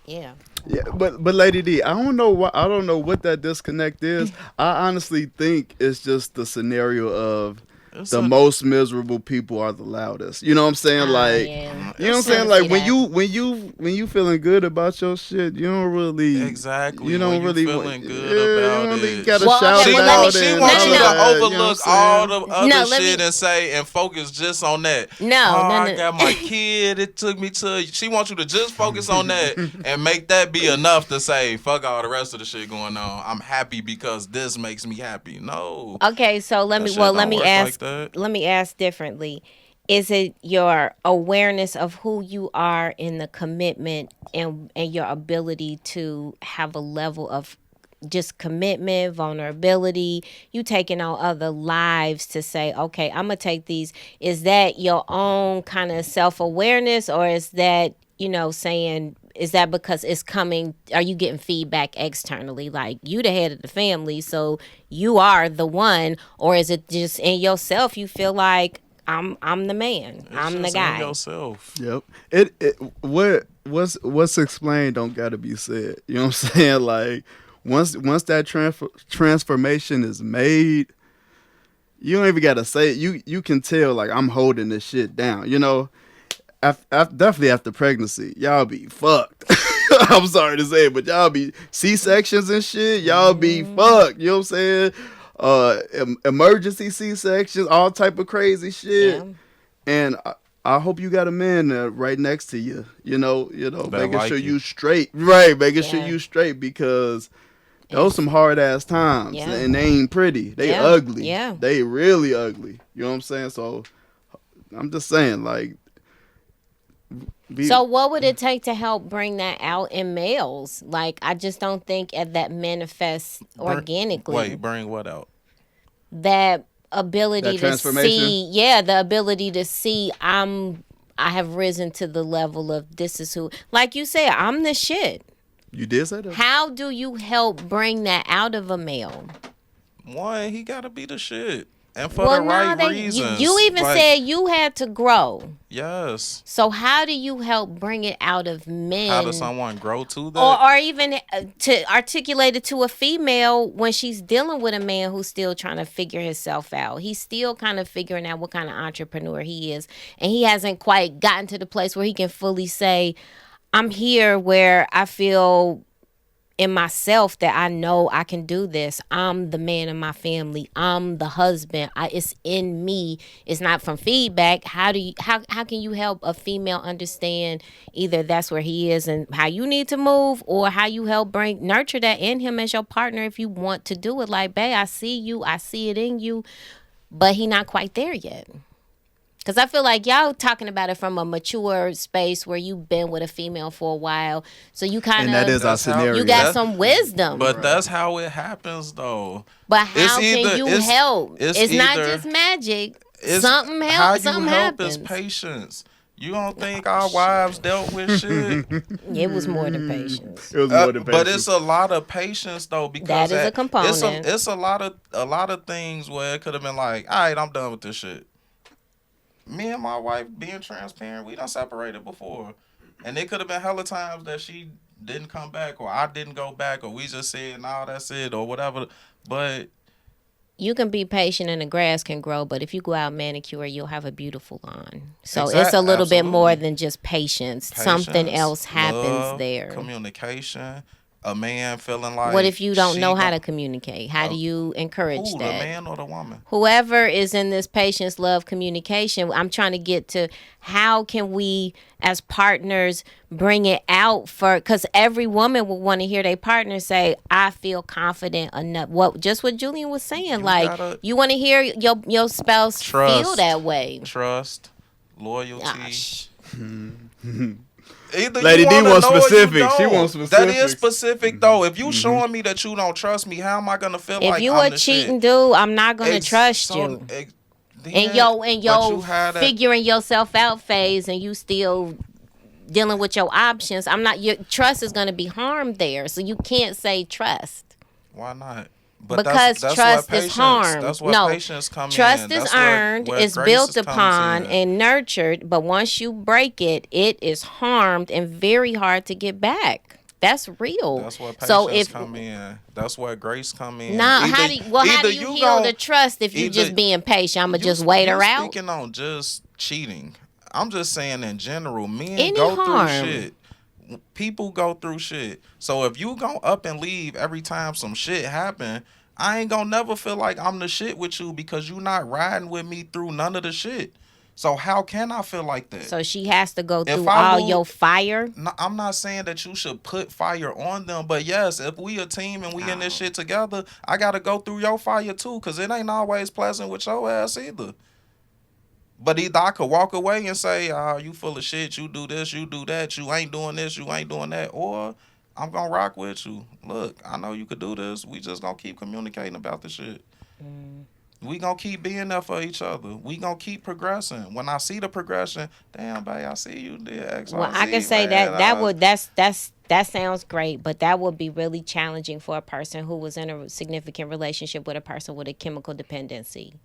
A: Yeah.
B: Yeah, but Lady D, I don't know what that disconnect is. I honestly think it's just the scenario of
C: It's
B: the
C: a-
B: most miserable people are the loudest. You know what I'm saying? Like,
A: Yeah.
B: you know what I'm
A: I
B: saying?
A: can
B: Like,
A: see
B: when you feeling good about your shit, you don't really
C: Exactly.
B: You don't
C: when
B: really
C: you feeling good about
B: you don't really
C: it.
B: gotta
A: Well,
B: shout
A: okay,
B: it
A: well,
B: out.
A: let me-
C: She
B: and
C: wants
B: all
C: you
B: of
C: to
B: that, you know what
C: overlook
B: I'm
C: all
B: saying?
C: the other
A: No, let
C: shit
A: me-
C: and say and focus just on that.
A: No,
C: I
A: no.
C: got my kid. It took me to. She wants you to just focus on that and make that be enough to say fuck all the rest of the shit going on. I'm happy because this makes me happy. No.
A: Okay, so let
C: That
A: me
C: shit
A: let
C: don't
A: me
C: work like
A: ask
C: that.
A: let me ask differently. Is it your awareness of who you are in the commitment and your ability to have a level of just commitment, vulnerability, you taking on other lives to say, okay, I'm gonna take these. Is that your own kind of self-awareness, or is that, saying, is that because it's coming, are you getting feedback externally, like you the head of the family, so you are the one? Or is it just in yourself, you feel like I'm the man,
C: It's
A: I'm the
C: just in
A: guy?
C: yourself.
B: Yep. What's explained don't gotta be said. You know what I'm saying? Like, once that transformation is made, you don't even gotta say it. You can tell, like, I'm holding this shit down. Definitely after pregnancy, y'all be fucked. I'm sorry to say it, but y'all be C-sections and shit. Y'all be fucked. You know what I'm saying? Emergency C-sections, all type of crazy shit.
A: Yeah.
B: And I hope you got a man right next to you.
C: That
B: making
C: like
B: sure
C: you.
B: you straight. Right, making sure
A: Yeah.
B: you straight, because Those some hard ass times,
A: Yeah.
B: and they ain't pretty. They
A: Yeah.
B: ugly.
A: Yeah.
B: They really ugly. You know what I'm saying? So I'm just saying, like.
A: So what would it take to help bring that out in males? Like, I just don't think that manifests organically.
C: Wait, bring what out?
A: That ability
B: That
A: to
B: transformation?
A: see, the ability to see I have risen to the level of this is who, like you said, I'm the shit.
B: You did say that?
A: How do you help bring that out of a male?
C: One, he gotta be the shit. And for the right reasons.
A: You even
C: Like,
A: said you had to grow.
C: yes.
A: So how do you help bring it out of men?
C: How does someone grow to that?
A: Or even to articulate it to a female when she's dealing with a man who's still trying to figure himself out. He's still kind of figuring out what kind of entrepreneur he is. And he hasn't quite gotten to the place where he can fully say, I'm here where I feel in myself that I know I can do this. I'm the man in my family. I'm the husband. It's in me. It's not from feedback. How can you help a female understand either that's where he is and how you need to move, or how you help nurture that in him as your partner if you want to do it? Like, babe, I see you. I see it in you, but he not quite there yet. Because I feel like y'all talking about it from a mature space where you've been with a female for a while. So you kind of...
B: And that is our scenario.
A: You got some wisdom.
C: But that's how it happens, though.
A: But how can you help? It's not just magic. Something helps.
C: How you
A: something
C: help
A: happens.
C: is patience. You don't think our wives dealt with shit?
A: It was more than patience.
B: It was more than
C: But it's a lot of patience, though, because
A: That is a component.
C: It's a lot of things where it could have been like, all right, I'm done with this shit. Me and my wife being transparent, we done separated before. And it could have been hella times that she didn't come back, or I didn't go back, or we just said, nah, that's it, or whatever. But
A: you can be patient and the grass can grow, but if you go out manicure, you'll have a beautiful lawn. So it's a little bit more than just patience. Something else happens
C: love,
A: there.
C: Communication. A man feeling like...
A: What if you don't know how to communicate? How do you encourage
C: who,
A: that?
C: the man or the woman?
A: Whoever is in this patience, love, communication, I'm trying to get to how can we as partners bring it out for, because every woman will want to hear their partner say, I feel confident enough. What Julian was saying, you want to hear your spouse feel that way.
C: Trust, loyalty.
A: Gosh.
C: Either
B: Lady
C: you
B: D wants
C: know or you
B: specifics.
C: don't.
B: She wants specifics.
C: That is specific, though. If you showing me that you don't trust me, how am I gonna feel like
A: if you
C: I'm
A: a
C: the
A: cheating
C: shit?
A: dude, I'm not gonna trust you. And your figuring yourself out phase, and you still dealing with your options. Your trust is gonna be harmed there. So you can't say trust.
C: Why not?
A: Because trust is harmed.
C: That's what patience comes in.
A: Trust is earned, it's built upon and nurtured, but once you break it, it is harmed and very hard to get back. That's real.
C: That's where patience come in. That's where grace come in.
A: Now, how do you heal the trust if you're just being patient? I'm going to just wait her out?
C: Speaking on just cheating, I'm just saying in general, men go through shit. People go through shit. So if you go up and leave every time some shit happen, I ain't gonna never feel like I'm the shit with you because you not riding with me through none of the shit. So how can I feel like that?
A: So she has to go through all your fire?
C: No, I'm not saying that you should put fire on them, but yes, if we a team and we in this shit together, I gotta go through your fire too, because it ain't always pleasant with your ass either. But either I could walk away and say, you full of shit, you do this, you do that, you ain't doing this, you ain't doing that, or I'm gonna rock with you. Look, I know you could do this. We just gonna keep communicating about the shit. We gonna keep being there for each other. We gonna keep progressing. When I see the progression, damn, babe, I see you did X, Y,
A: Well,
C: Z,
A: I can say that sounds great, but that would be really challenging for a person who was in a significant relationship with a person with a chemical dependency,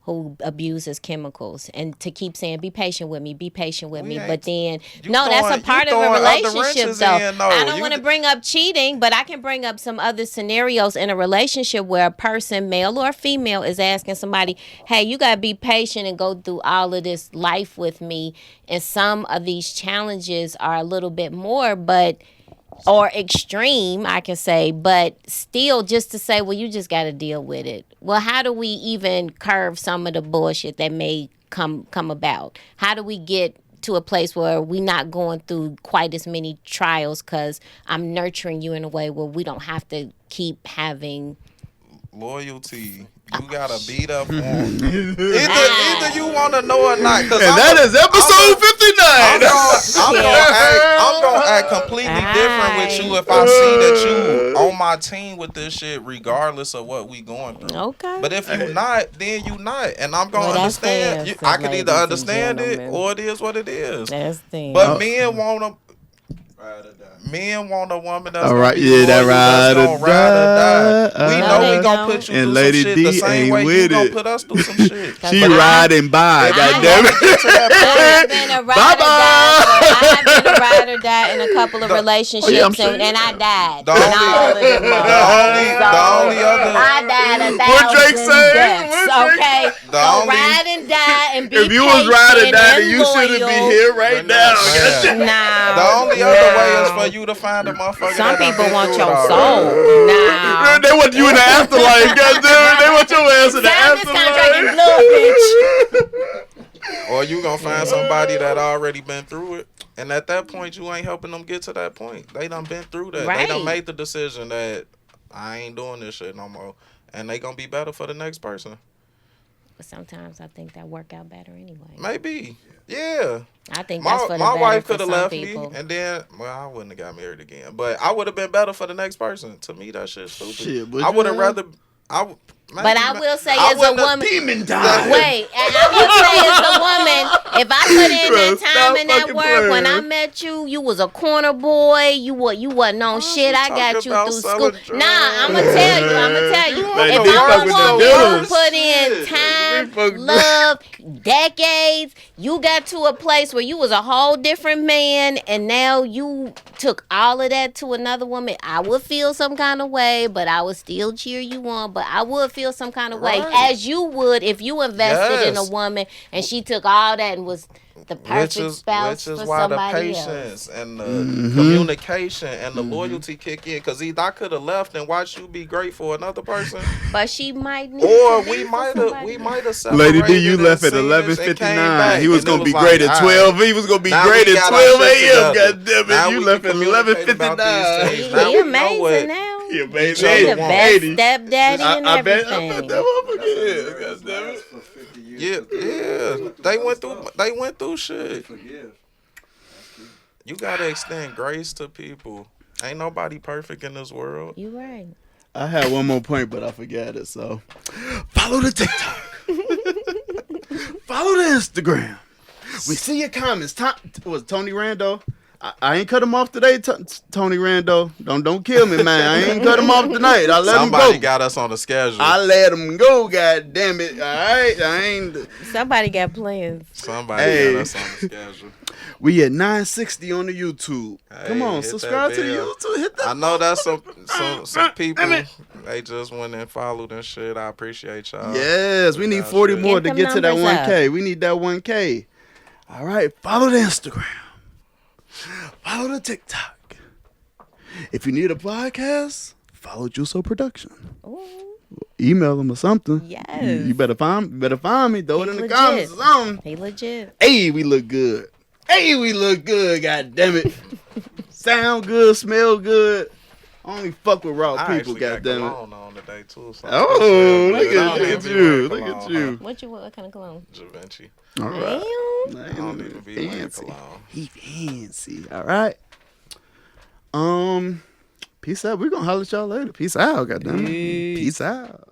A: who abuses chemicals, and to keep saying, be patient with me, but then that's a part of a relationship though. I don't want to bring up cheating, but I can bring up some other scenarios in a relationship where a person, male or female, is asking somebody, hey, you got to be patient and go through all of this life with me, and some of these challenges are a little bit more or extreme, I can say, but still just to say, well, you just got to deal with it. Well, how do we even curve some of the bullshit that may come about? How do we get to a place where we not going through quite as many trials because I'm nurturing you in a way where we don't have to keep having
C: loyalty. You gotta beat up on. Either you want to know or not.
B: And that is episode 59.
C: I'm gonna act completely different with you if I see that you on my team with this shit, regardless of what we going through.
A: Okay.
C: But if you not, then you not, and I'm gonna
A: Well, that's the
C: understand.
A: answer,
C: I can either
A: ladies and
C: understand it
A: gentlemen.
C: or it is what it is.
A: That's the
C: But men want a woman that's
B: All
C: gonna
B: right,
C: be
B: yeah,
C: loyal,
B: that
C: that's gonna ride or die. We
B: or
C: know
A: die.
C: we gonna put you
B: And
C: through
B: Lady
C: some shit
B: D
C: the same
B: ain't
C: way you
B: with
C: gonna
B: it.
C: put us through some shit.
B: She riding by.
C: If
B: God
C: you
B: damn
C: wanna
B: it.
C: get to that
A: I've been a ride or die. I've been a ride or die in a couple of relationships,
B: I'm sure
A: and I died.
C: The
A: in
C: only-
A: all of them
C: the only other-
A: I died a
B: What Drake
A: thousand
B: say?
A: deaths.
B: What Drake
A: Okay,
C: The
A: so
C: only-
A: ride and die and be
B: If you was riding
A: patient
B: down,
A: and
B: then you shouldn't be
A: loyal.
B: here right now.
C: Yeah.
A: Nah,
C: The only other way is for you to find a motherfucker.
A: Some
C: that done
A: people
C: been
A: want
C: through
A: your
C: it already.
A: soul. Nah.
B: They want you in the afterlife, goddamn. They want your ass in the
A: Sign this contract in
B: afterlife.
A: blood, bitch.
C: Or you gonna find somebody that already been through it, and at that point you ain't helping them get to that point. They done been through that. They
A: Right.
C: done made the decision that I ain't doing this shit no more, and they gonna be better for the next person.
A: But sometimes I think that work out better anyway.
C: Maybe, yeah.
A: I think that's for the
C: My
A: better
C: wife
A: for
C: could have
A: some
C: left
A: people.
C: me, and then I wouldn't have got married again. But I would have been better for the next person. To me, that shit's stupid.
B: Shit, would
C: I would have
B: you?
C: rather.
A: But I will say as a woman,
B: Demon time.
A: wait, and I will say as a woman, if I put in
B: Bro,
A: that time
B: stop
A: and that
B: fucking
A: work, when I
B: playing.
A: met you, you was a corner boy. You wasn't on shit. I got you
C: about
A: through school.
C: selling drugs?
A: Nah, I'ma tell you.
B: Like,
A: If
B: they
A: I'm a
B: fucking
A: woman
B: the
A: who put in
B: They
A: time,
B: fucking-
A: love, decades, you got to a place where you was a whole different man, and now you took all of that to another woman. I would feel some kind of way, but I would still cheer you on. But I would feel some kind of way,
C: Right.
A: as you would if you invested in a
C: Yes.
A: woman and she took all that and was the perfect spouse
C: which is
A: for
C: why the
A: somebody else.
C: patience and the communication and the loyalty kick in. Because either I could have left and watched you be great for another person,
A: But she might need
C: or
A: to
C: we
A: be for
C: might
A: somebody
C: have
A: else.
C: separated.
B: Lady D, you
C: and
B: left at
C: seen this and came
B: 11:59.
C: back,
B: He was
C: and
B: gonna
C: it
B: be
C: like,
B: great at
C: all
B: 12.
C: right,
B: He was gonna be
C: now
B: great
C: we
B: at
C: got
B: 12
C: our shit
B: a.m.
C: together.
B: God damn
C: Now
B: it. You
C: we
B: left
C: can
B: at
C: communicate about
B: 11:59.
C: these things.
A: He
C: Now we know
A: amazing
C: what-
A: now.
B: He
C: Each
B: amazing.
C: other
A: He the
C: want.
A: best
B: 80.
A: stepdaddy and
B: I bet
A: everything.
B: that motherfucker is. God damn it.
E: For 50 years.
C: Yeah. They went through shit.
E: Forgive.
C: You gotta extend grace to people. Ain't nobody perfect in this world.
A: You right.
B: I had one more point, but I forgot it. So, follow the TikTok. Follow the Instagram. We see your comments. Was Tony Rando? I ain't cut him off today, Tony Rando. Don't kill me, man. I ain't cut him off tonight. I let
C: Somebody
B: him go.
C: got us on the schedule.
B: I let him go. God damn it! All right, I ain't.
A: Somebody got plans.
C: Somebody
B: Hey.
C: got us on the schedule.
B: We at 960 on the YouTube. Come
C: Hey,
B: on,
C: hit
B: subscribe
C: that
B: to the
C: bell.
B: YouTube. Hit that.
C: I know that's some people. They just went and followed and shit. I appreciate y'all.
B: Yes, we need 40
C: Get
B: more to
A: them
B: get to that
A: numbers
B: 1K. We need that 1K. All right, follow the Instagram. Follow the TikTok. If you need a podcast, follow Juso Production.
A: Ooh,
B: Email them or something.
A: yes.
B: You better find me. Throw it in the
A: legit.
B: comments or something.
A: He legit.
B: Hey, we look good. God damn it. Sound good, smell good. I only fuck with raw
C: I
B: people,
C: actually
B: god
C: got
B: damn it.
C: cologne on today too. So
B: Oh,
C: I
B: look
C: don't
B: at
C: even be
B: you.
C: wearing
B: Look at
C: cologne,
B: you.
A: What kind of cologne?
C: huh? Givenchy.
B: All right.
A: Damn.
C: I don't even be wearing
B: Fancy.
C: cologne.
B: He fancy. All right. Peace out. We're gonna holler at y'all later. Peace out, goddamn it. Peace out.